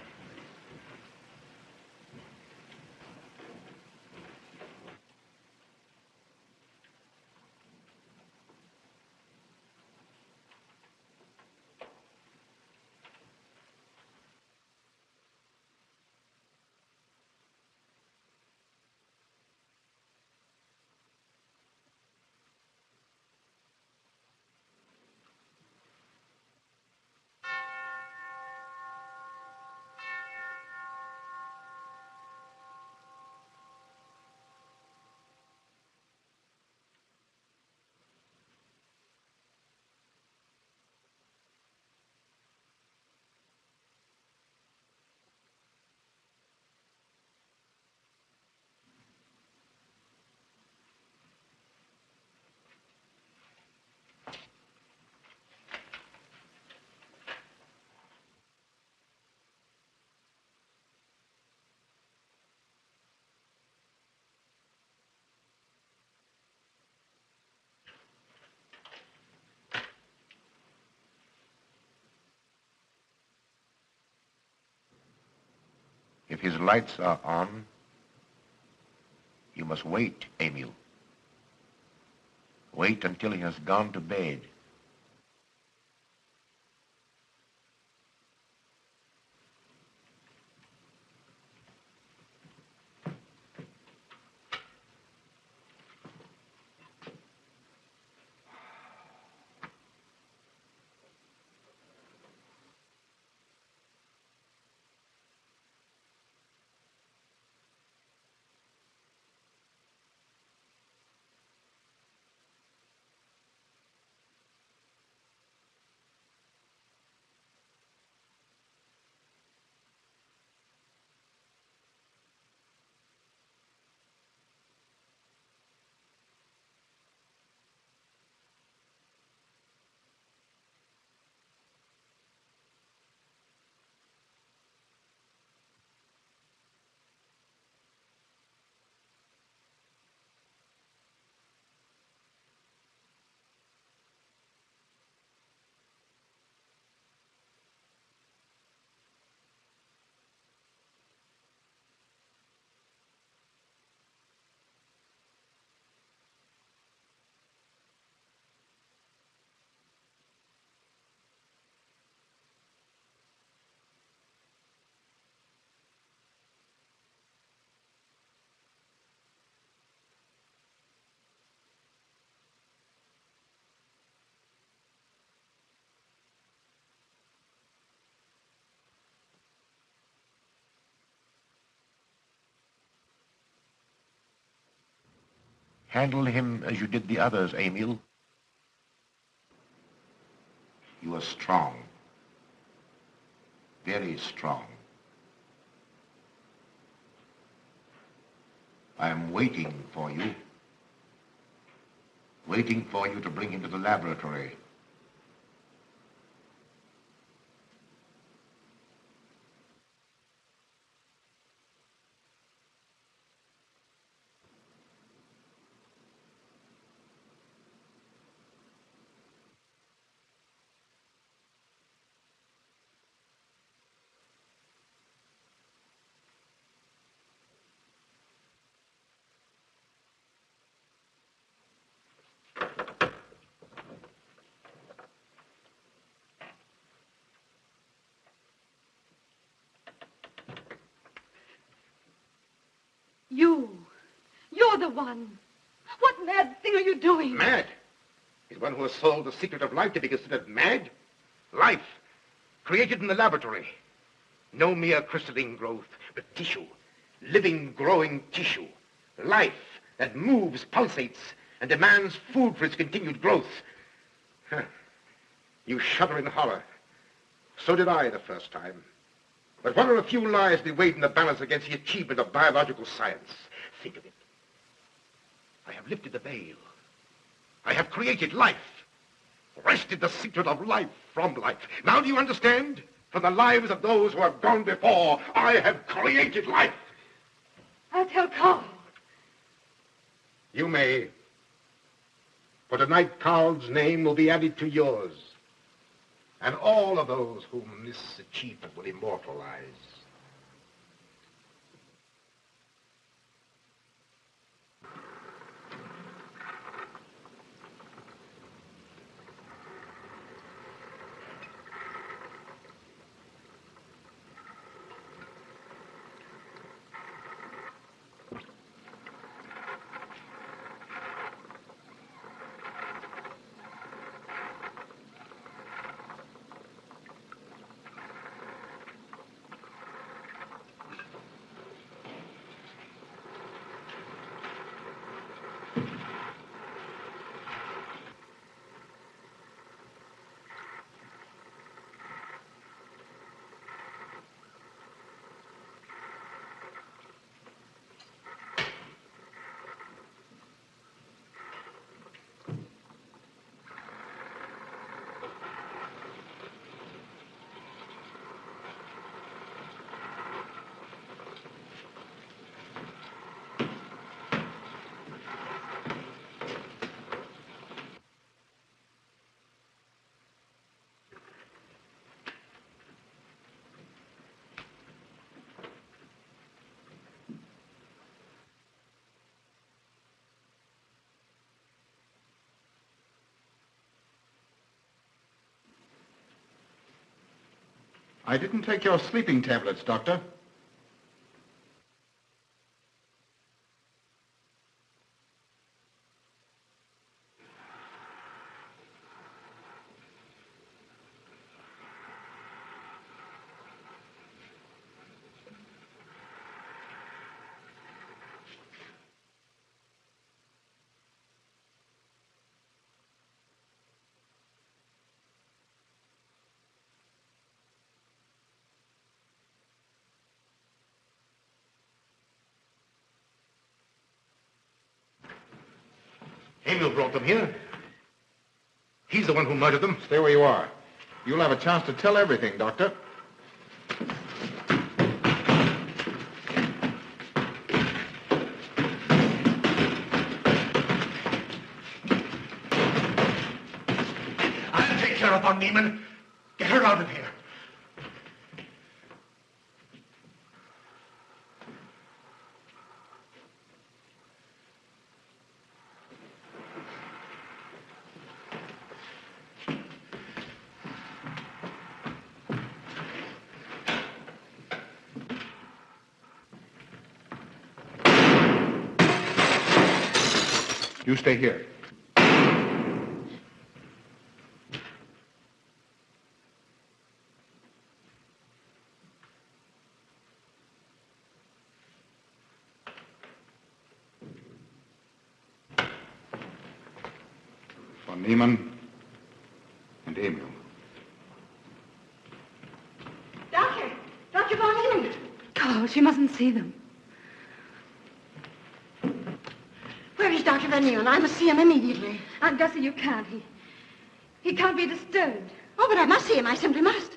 If his lights are on, you must wait, Emil. Wait until he has gone to bed. Handle him as you did the others, Emil. You are strong. Very strong. I am waiting for you. Waiting for you to bring him to the laboratory. You're the one. What mad thing are you doing? Mad? Is one who has solved the secret of life to be considered mad? Life, created in the laboratory. No mere crystalline growth, but tissue. Living, growing tissue. Life that moves, pulsates, and demands food for its continued growth. Huh. You shudder in horror. So did I the first time. But what are a few lives to be weighed in the balance against the achievement of biological science? Think of it. I have lifted the veil. I have created life. Wrested the secret of life from life. Now do you understand? From the lives of those who have gone before, I have created life. I'll tell Carl. You may. For tonight, Carl's name will be added to yours. And all of those whom this achievement will immortalize. I didn't take your sleeping tablets, Doctor. Emil brought them here. He's the one who murdered them. Stay where you are. You'll have a chance to tell everything, Doctor. I'll take care of von Niemann. Get her out of here. You stay here. Von Niemann and Emil. Doctor! Dr. Von Neumann! Oh, she mustn't see them. Where is Dr. Van Neumann? I must see him immediately. Aunt Gussie, you can't. He can't be disturbed. Oh, but I must see him. I simply must.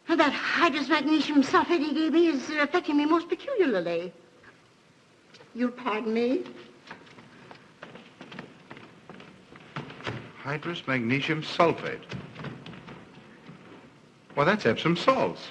That hydrous magnesium sulfate he gave me is affecting me most peculiarly. You'll pardon me? Hydrous magnesium sulfate. Well, that's Epsom salts.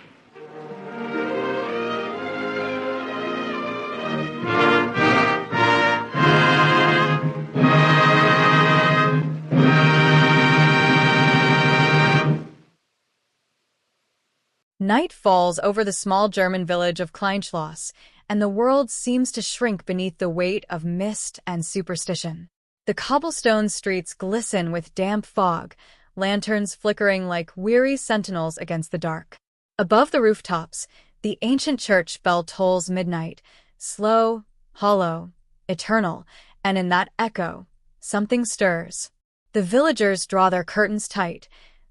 Night falls over the small German village of Kleinschloss, and the world seems to shrink beneath the weight of mist and superstition. The cobblestone streets glisten with damp fog, lanterns flickering like weary sentinels against the dark. Above the rooftops, the ancient church bell tolls midnight, slow, hollow, eternal, and in that echo, something stirs. The villagers draw their curtains tight,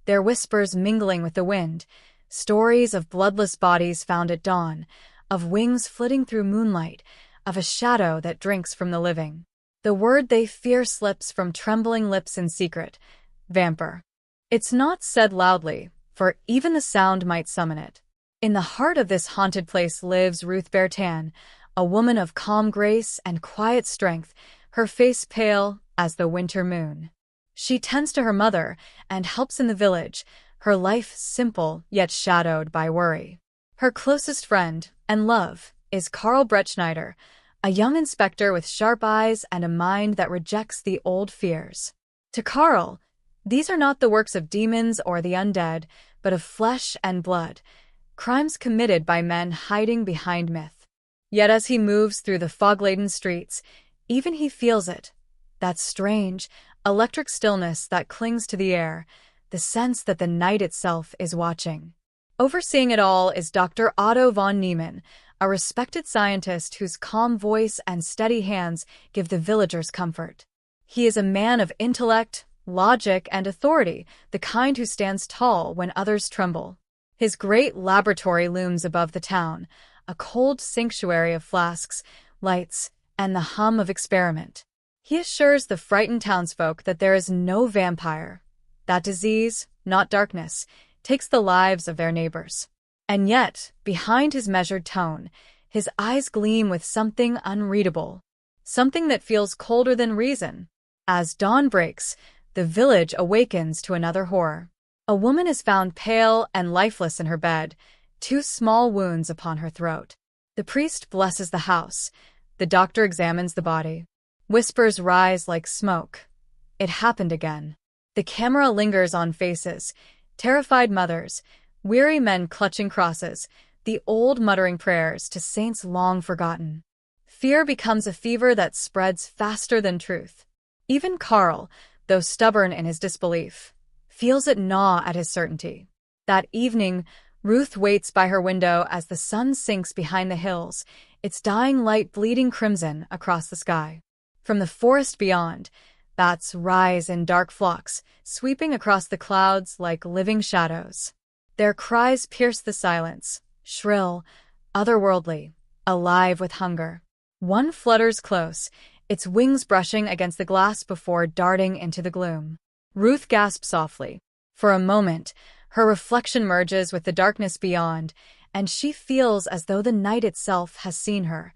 their whispers mingling with the wind, stories of bloodless bodies found at dawn, of wings flitting through moonlight, of a shadow that drinks from the living. The word they fear slips from trembling lips in secret: vampire. It's not said loudly, for even the sound might summon it. In the heart of this haunted place lives Ruth Bertan, a woman of calm grace and quiet strength, her face pale as the winter moon. She tends to her mother and helps in the village, her life simple yet shadowed by worry. Her closest friend and love is Karl Brettschneider, a young inspector with sharp eyes and a mind that rejects the old fears. To Karl, these are not the works of demons or the undead, but of flesh and blood, crimes committed by men hiding behind myth. Yet as he moves through the fog-laden streets, even he feels it, that strange, electric stillness that clings to the air, the sense that the night itself is watching. Overseeing it all is Dr. Otto von Neumann, a respected scientist whose calm voice and steady hands give the villagers comfort. He is a man of intellect, logic, and authority, the kind who stands tall when others tremble. His great laboratory looms above the town, a cold sanctuary of flasks, lights, and the hum of experiment. He assures the frightened townsfolk that there is no vampire. That disease, not darkness, takes the lives of their neighbors. And yet, behind his measured tone, his eyes gleam with something unreadable, something that feels colder than reason. As dawn breaks, the village awakens to another horror. A woman is found pale and lifeless in her bed, 2 small wounds upon her throat. The priest blesses the house. The doctor examines the body. Whispers rise like smoke. It happened again. The camera lingers on faces, terrified mothers, Weary men clutching crosses, the old muttering prayers to saints long forgotten. Fear becomes a fever that spreads faster than truth. Even Carl, though stubborn in his disbelief, feels it gnaw at his certainty. That evening, Ruth waits by her window as the sun sinks behind the hills, its dying light bleeding crimson across the sky. From the forest beyond, bats rise in dark flocks, sweeping across the clouds like living shadows. Their cries pierce the silence, shrill, otherworldly, alive with hunger. One flutters close, its wings brushing against the glass before darting into the gloom. Ruth gasps softly. For a moment, her reflection merges with the darkness beyond, and she feels as though the night itself has seen her,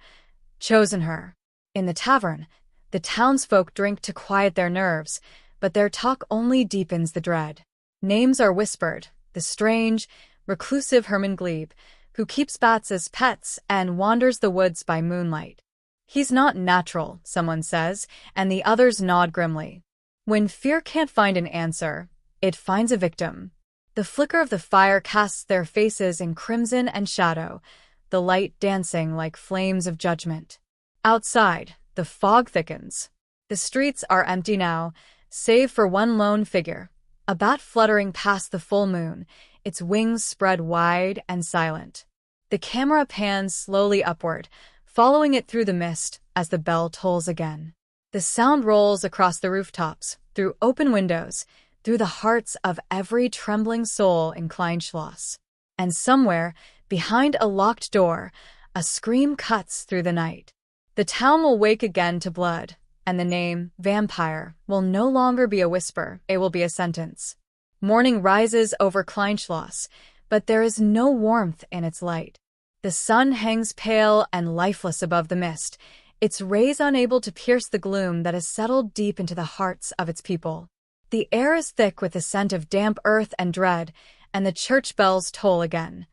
chosen her. In the tavern, the townsfolk drink to quiet their nerves, but their talk only deepens the dread. Names are whispered, the strange, reclusive Herman Glebe, who keeps bats as pets and wanders the woods by moonlight. He's not natural, someone says, and the others nod grimly. When fear can't find an answer, it finds a victim. The flicker of the fire casts their faces in crimson and shadow, the light dancing like flames of judgment. Outside, the fog thickens. The streets are empty now, save for one lone figure, a bat fluttering past the full moon, its wings spread wide and silent. The camera pans slowly upward, following it through the mist as the bell tolls again. The sound rolls across the rooftops, through open windows, through the hearts of every trembling soul in Kleinschloss. And somewhere, behind a locked door, a scream cuts through the night. The town will wake again to blood, and the name, vampire, will no longer be a whisper, it will be a sentence. Morning rises over Kleinschloss, but there is no warmth in its light. The sun hangs pale and lifeless above the mist, its rays unable to pierce the gloom that has settled deep into the hearts of its people. The air is thick with the scent of damp earth and dread, and the church bells toll again.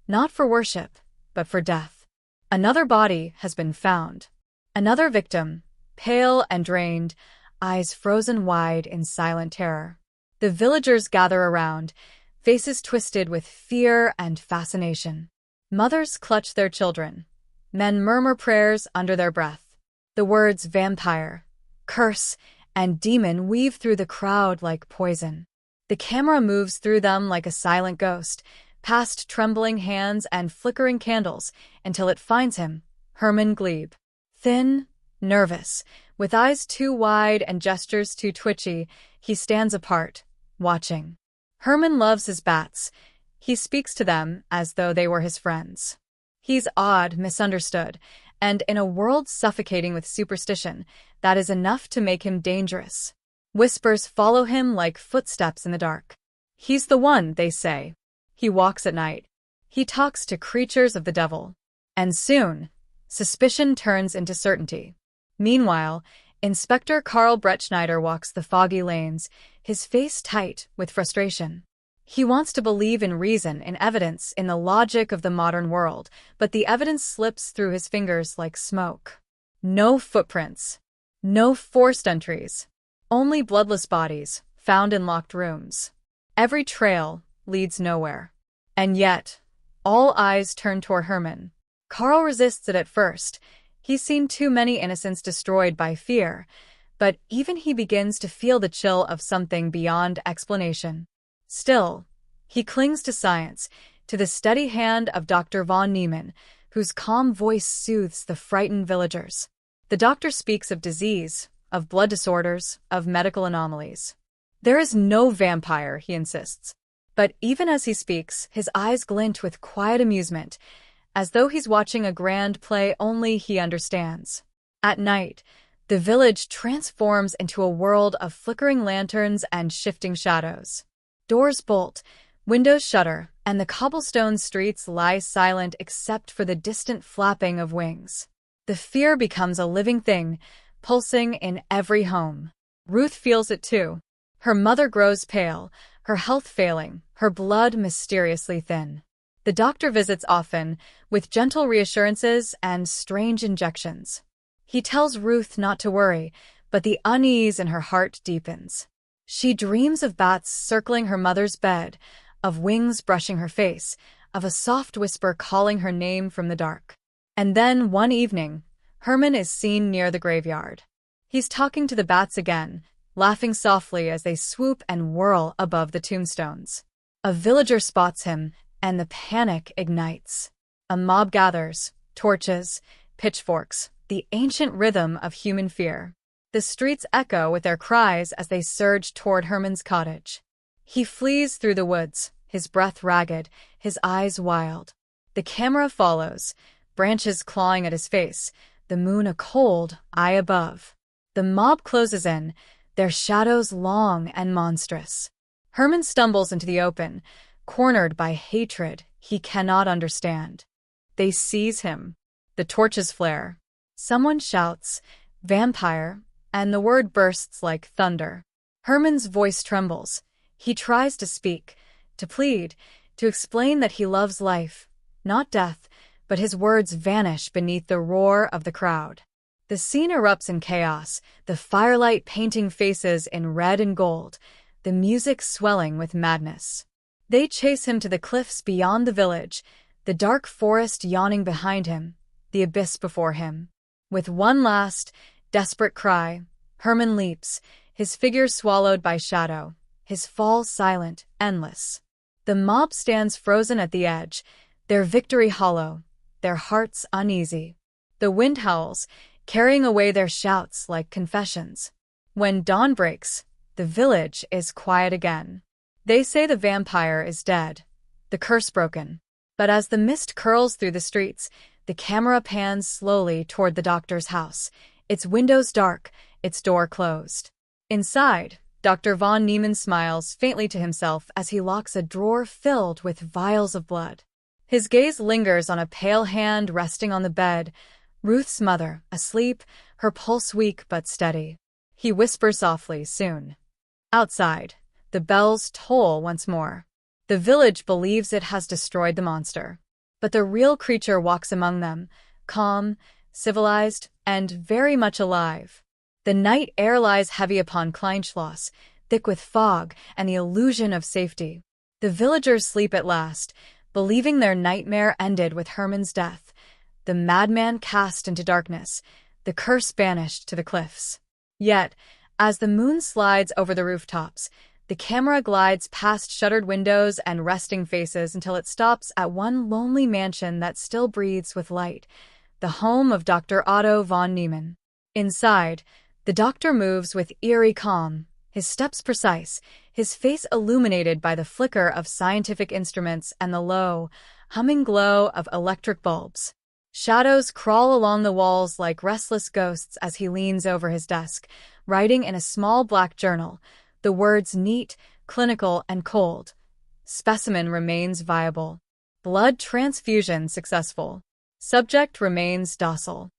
Not for worship, but for death. Another body has been found. Another victim, pale and drained, eyes frozen wide in silent terror. The villagers gather around, faces twisted with fear and fascination. Mothers clutch their children. Men murmur prayers under their breath. The words vampire, curse, and demon weave through the crowd like poison. The camera moves through them like a silent ghost, past trembling hands and flickering candles, until it finds him, Herman Glebe. Thin, nervous, with eyes too wide and gestures too twitchy, he stands apart, watching. Herman loves his bats. He speaks to them as though they were his friends. He's odd, misunderstood, and in a world suffocating with superstition, that is enough to make him dangerous. Whispers follow him like footsteps in the dark. He's the one, they say. He walks at night. He talks to creatures of the devil. And soon, suspicion turns into certainty. Meanwhile, Inspector Karl Brettschneider walks the foggy lanes, his face tight with frustration. He wants to believe in reason, in evidence, in the logic of the modern world, but the evidence slips through his fingers like smoke. No footprints. No forced entries. Only bloodless bodies, found in locked rooms. Every trail leads nowhere. And yet, all eyes turn toward Herman. Carl resists it at first. He's seen too many innocents destroyed by fear, but even he begins to feel the chill of something beyond explanation. Still, he clings to science, to the steady hand of Dr. von Neumann, whose calm voice soothes the frightened villagers. The doctor speaks of disease, of blood disorders, of medical anomalies. There is no vampire, he insists. But even as he speaks, his eyes glint with quiet amusement, as though he's watching a grand play only he understands. At night, the village transforms into a world of flickering lanterns and shifting shadows. Doors bolt, windows shutter, and the cobblestone streets lie silent except for the distant flapping of wings. The fear becomes a living thing, pulsing in every home. Ruth feels it too. Her mother grows pale, her health failing, her blood mysteriously thin. The doctor visits often, with gentle reassurances and strange injections. He tells Ruth not to worry, but the unease in her heart deepens. She dreams of bats circling her mother's bed, of wings brushing her face, of a soft whisper calling her name from the dark. And then, one evening, Herman is seen near the graveyard. He's talking to the bats again, laughing softly as they swoop and whirl above the tombstones. A villager spots him, and the panic ignites. A mob gathers, torches, pitchforks, the ancient rhythm of human fear. The streets echo with their cries as they surge toward Herman's cottage. He flees through the woods, his breath ragged, his eyes wild. The camera follows, branches clawing at his face, the moon a cold eye above. The mob closes in, their shadows long and monstrous. Herman stumbles into the open, cornered by hatred he cannot understand. They seize him. The torches flare. Someone shouts, "Vampire," and the word bursts like thunder. Herman's voice trembles. He tries to speak, to plead, to explain that he loves life, not death, but his words vanish beneath the roar of the crowd. The scene erupts in chaos, the firelight painting faces in red and gold, the music swelling with madness. They chase him to the cliffs beyond the village, the dark forest yawning behind him, the abyss before him. With one last, desperate cry, Herman leaps, his figure swallowed by shadow, his fall silent, endless. The mob stands frozen at the edge, their victory hollow, their hearts uneasy. The wind howls, carrying away their shouts like confessions. When dawn breaks, the village is quiet again. They say the vampire is dead, the curse broken. But as the mist curls through the streets, the camera pans slowly toward the doctor's house, its windows dark, its door closed. Inside, Dr. von Niemann smiles faintly to himself as he locks a drawer filled with vials of blood. His gaze lingers on a pale hand resting on the bed, Ruth's mother, asleep, her pulse weak but steady. He whispers softly, "Soon." Outside, the bells toll once more. The village believes it has destroyed the monster. But the real creature walks among them, calm, civilized, and very much alive. The night air lies heavy upon Kleinschloss, thick with fog and the illusion of safety. The villagers sleep at last, believing their nightmare ended with Herman's death. The madman cast into darkness, the curse banished to the cliffs. Yet, as the moon slides over the rooftops, the camera glides past shuttered windows and resting faces until it stops at one lonely mansion that still breathes with light, the home of Dr. Otto von Niemann. Inside, the doctor moves with eerie calm, his steps precise, his face illuminated by the flicker of scientific instruments and the low, humming glow of electric bulbs. Shadows crawl along the walls like restless ghosts as he leans over his desk, writing in a small black journal, the words neat, clinical, and cold. Specimen remains viable. Blood transfusion successful. Subject remains docile.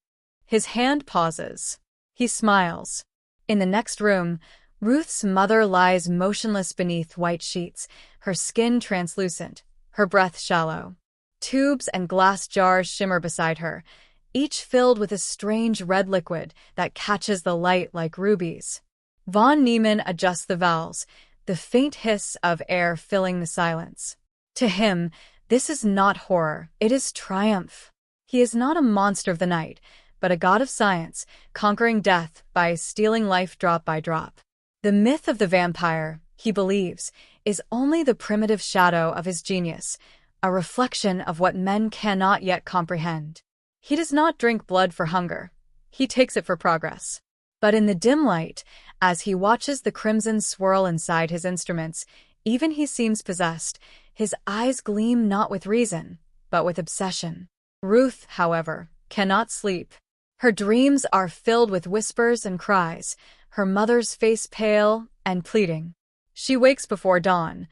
His hand pauses. He smiles. In the next room, Ruth's mother lies motionless beneath white sheets, her skin translucent, her breath shallow. Tubes and glass jars shimmer beside her, each filled with a strange red liquid that catches the light like rubies. Von Niemann adjusts the valves, the faint hiss of air filling the silence. To him, this is not horror, it is triumph. He is not a monster of the night, but a god of science, conquering death by stealing life drop by drop. The myth of the vampire, he believes, is only the primitive shadow of his genius, a reflection of what men cannot yet comprehend. He does not drink blood for hunger. He takes it for progress. But in the dim light, as he watches the crimson swirl inside his instruments, even he seems possessed. His eyes gleam not with reason, but with obsession. Ruth, however, cannot sleep. Her dreams are filled with whispers and cries, her mother's face pale and pleading. She wakes before dawn,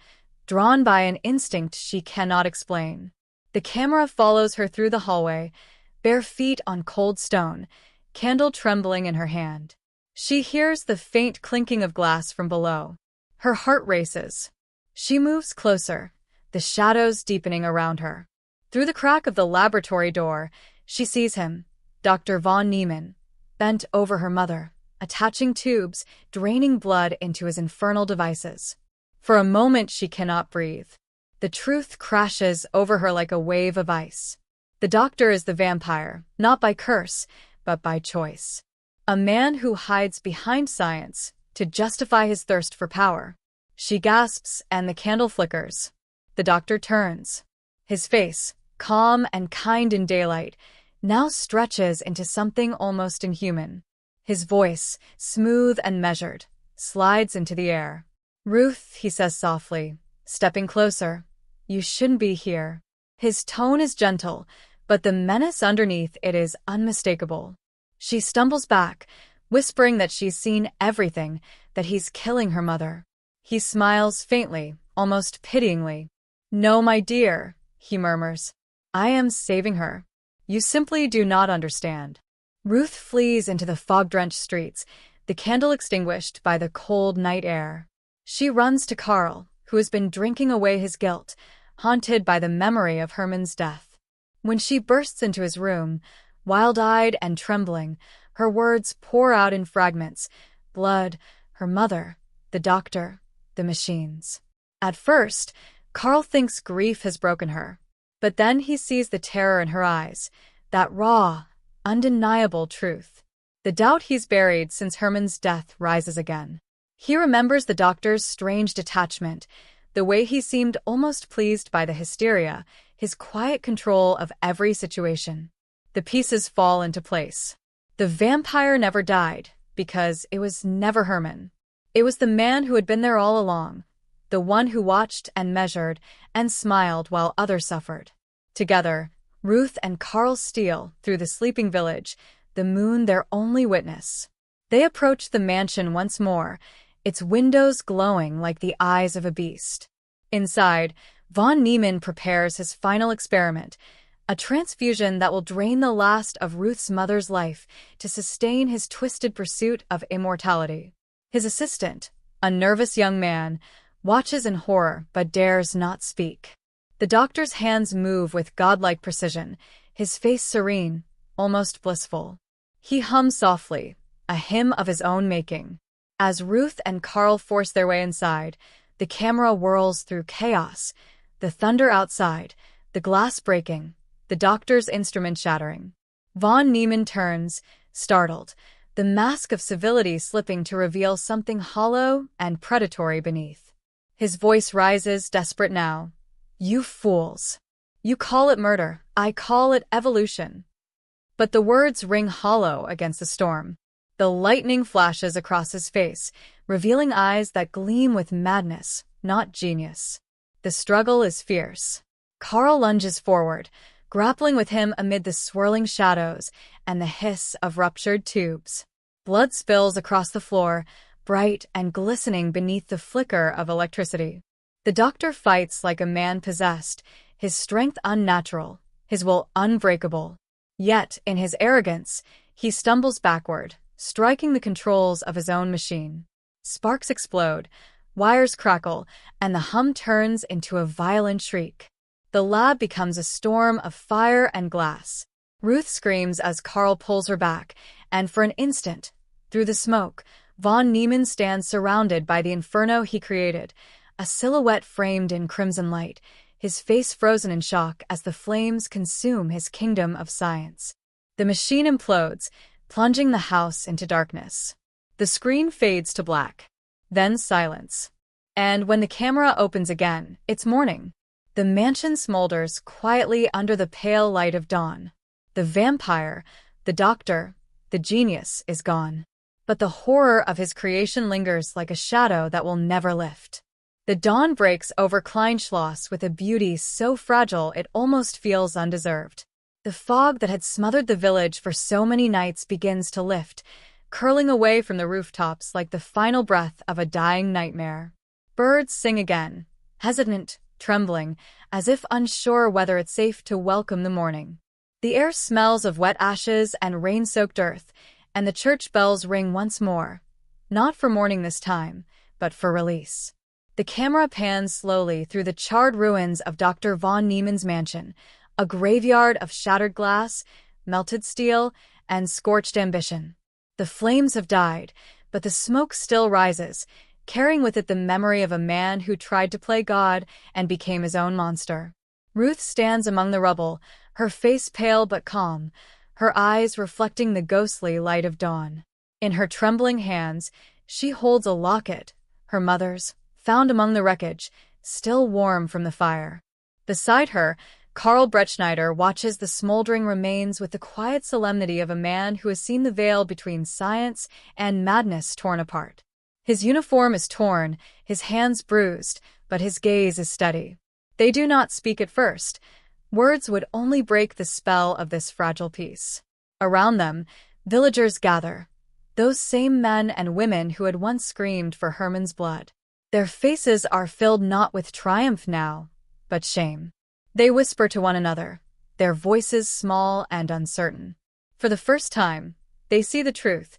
drawn by an instinct she cannot explain. The camera follows her through the hallway, bare feet on cold stone, candle trembling in her hand. She hears the faint clinking of glass from below. Her heart races. She moves closer, the shadows deepening around her. Through the crack of the laboratory door, she sees him, Dr. von Niemann, bent over her mother, attaching tubes, draining blood into his infernal devices. For a moment she cannot breathe. The truth crashes over her like a wave of ice. The doctor is the vampire, not by curse, but by choice. A man who hides behind science to justify his thirst for power. She gasps and the candle flickers. The doctor turns. His face, calm and kind in daylight, now stretches into something almost inhuman. His voice, smooth and measured, slides into the air. "Ruth," he says softly, stepping closer, "you shouldn't be here." His tone is gentle, but the menace underneath it is unmistakable. She stumbles back, whispering that she's seen everything, that he's killing her mother. He smiles faintly, almost pityingly. "No, my dear," he murmurs. "I am saving her. You simply do not understand." Ruth flees into the fog-drenched streets, the candle extinguished by the cold night air. She runs to Carl, who has been drinking away his guilt, haunted by the memory of Herman's death. When she bursts into his room, wild-eyed and trembling, her words pour out in fragments: blood, her mother, the doctor, the machines. At first, Carl thinks grief has broken her. But then he sees the terror in her eyes, that raw, undeniable truth. The doubt he's buried since Herman's death rises again. He remembers the doctor's strange detachment, the way he seemed almost pleased by the hysteria, his quiet control of every situation. The pieces fall into place. The vampire never died, because it was never Herman. It was the man who had been there all along, the one who watched and measured and smiled while others suffered. Together, Ruth and Carl steal through the sleeping village, the moon their only witness. They approach the mansion once more, its windows glowing like the eyes of a beast. Inside, von Neumann prepares his final experiment, a transfusion that will drain the last of Ruth's mother's life to sustain his twisted pursuit of immortality. His assistant, a nervous young man, watches in horror but dares not speak. The doctor's hands move with godlike precision, his face serene, almost blissful. He hums softly, a hymn of his own making. As Ruth and Carl force their way inside, the camera whirls through chaos, the thunder outside, the glass breaking, the doctor's instrument shattering. Von Neumann turns, startled, the mask of civility slipping to reveal something hollow and predatory beneath. His voice rises, desperate now. "You fools. You call it murder, I call it evolution." But the words ring hollow against the storm. The lightning flashes across his face, revealing eyes that gleam with madness, not genius. The struggle is fierce. Carl lunges forward, grappling with him amid the swirling shadows and the hiss of ruptured tubes. Blood spills across the floor, bright and glistening beneath the flicker of electricity. The doctor fights like a man possessed, his strength unnatural, his will unbreakable. Yet, in his arrogance, he stumbles backward, striking the controls of his own machine. Sparks explode, wires crackle, and the hum turns into a violent shriek. The lab becomes a storm of fire and glass. Ruth screams as Carl pulls her back, and for an instant, through the smoke, von Neumann stands surrounded by the inferno he created, a silhouette framed in crimson light, his face frozen in shock as the flames consume his kingdom of science. The machine implodes, plunging the house into darkness. The screen fades to black. Then silence. And when the camera opens again, it's morning. The mansion smolders quietly under the pale light of dawn. The vampire, the doctor, the genius is gone. But the horror of his creation lingers like a shadow that will never lift. The dawn breaks over Kleinschloss with a beauty so fragile it almost feels undeserved. The fog that had smothered the village for so many nights begins to lift, curling away from the rooftops like the final breath of a dying nightmare. Birds sing again, hesitant, trembling, as if unsure whether it's safe to welcome the morning. The air smells of wet ashes and rain-soaked earth, and the church bells ring once more, not for mourning this time, but for release. The camera pans slowly through the charred ruins of Dr. von Neumann's mansion, a graveyard of shattered glass, melted steel, and scorched ambition. The flames have died, but the smoke still rises, carrying with it the memory of a man who tried to play God and became his own monster. Ruth stands among the rubble, her face pale but calm, her eyes reflecting the ghostly light of dawn. In her trembling hands, she holds a locket, her mother's, found among the wreckage, still warm from the fire. Beside her, Karl Bretschneider watches the smoldering remains with the quiet solemnity of a man who has seen the veil between science and madness torn apart. His uniform is torn, his hands bruised, but his gaze is steady. They do not speak at first. Words would only break the spell of this fragile piece. Around them, villagers gather, those same men and women who had once screamed for Hermann's blood. Their faces are filled not with triumph now, but shame. They whisper to one another, their voices small and uncertain. For the first time, they see the truth,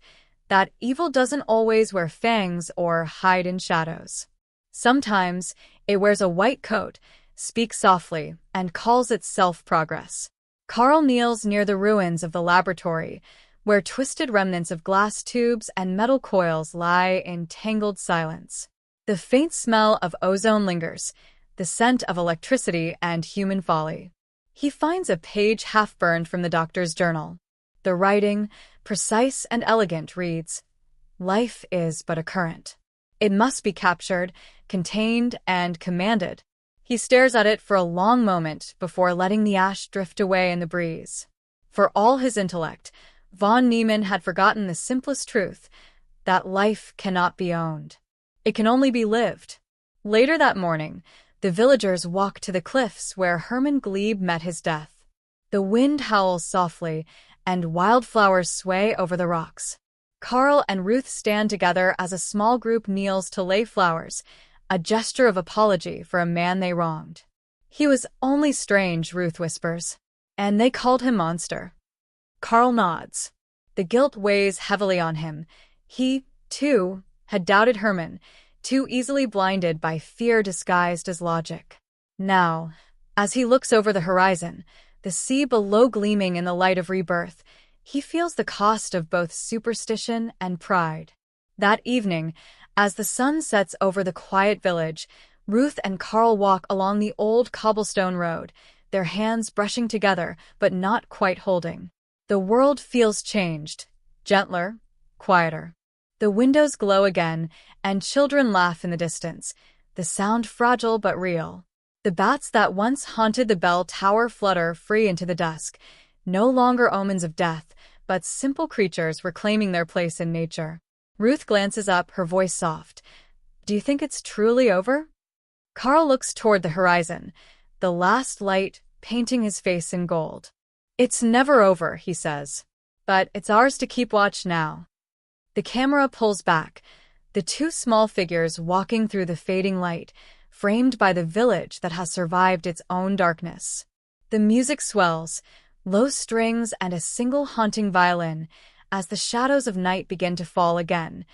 that evil doesn't always wear fangs or hide in shadows. Sometimes it wears a white coat, speaks softly, and calls itself progress. Karl kneels near the ruins of the laboratory, where twisted remnants of glass tubes and metal coils lie in tangled silence. The faint smell of ozone lingers, the scent of electricity and human folly. He finds a page half-burned from the doctor's journal. The writing, precise and elegant, reads, "Life is but a current. It must be captured, contained, and commanded." He stares at it for a long moment before letting the ash drift away in the breeze. For all his intellect, von Neumann had forgotten the simplest truth, that life cannot be owned. It can only be lived. Later that morning, the villagers walk to the cliffs where Hermann Glebe met his death. The wind howls softly, and wildflowers sway over the rocks. Karl and Ruth stand together as a small group kneels to lay flowers, a gesture of apology for a man they wronged. "He was only strange," Ruth whispers. "And they called him monster." Karl nods. The guilt weighs heavily on him. He, too, had doubted Hermann, too easily blinded by fear disguised as logic. Now, as he looks over the horizon, the sea below gleaming in the light of rebirth, he feels the cost of both superstition and pride. That evening, as the sun sets over the quiet village, Ruth and Karl walk along the old cobblestone road, their hands brushing together but not quite holding. The world feels changed, gentler, quieter. The windows glow again, and children laugh in the distance, the sound fragile but real. The bats that once haunted the bell tower flutter free into the dusk, no longer omens of death, but simple creatures reclaiming their place in nature. Ruth glances up, her voice soft. "Do you think it's truly over?" Karl looks toward the horizon, the last light painting his face in gold. "It's never over," he says. "But it's ours to keep watch now." The camera pulls back, the two small figures walking through the fading light, framed by the village that has survived its own darkness. The music swells, low strings and a single haunting violin, as the shadows of night begin to fall again,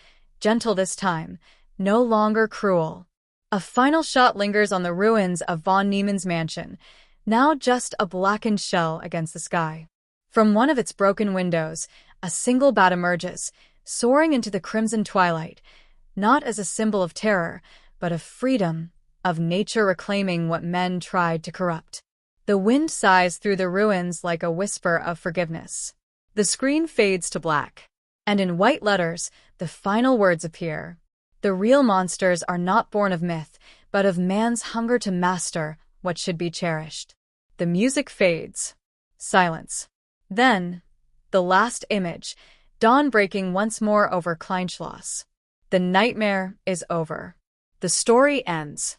gentle this time, no longer cruel. A final shot lingers on the ruins of von Neumann's mansion, now just a blackened shell against the sky. From one of its broken windows, a single bat emerges, soaring into the crimson twilight, not as a symbol of terror, but of freedom, of nature reclaiming what men tried to corrupt. The wind sighs through the ruins like a whisper of forgiveness. The screen fades to black, and in white letters, the final words appear. The real monsters are not born of myth, but of man's hunger to master what should be cherished. The music fades. Silence. Then, the last image, dawn breaking once more over Kleinschloss. The nightmare is over. The story ends.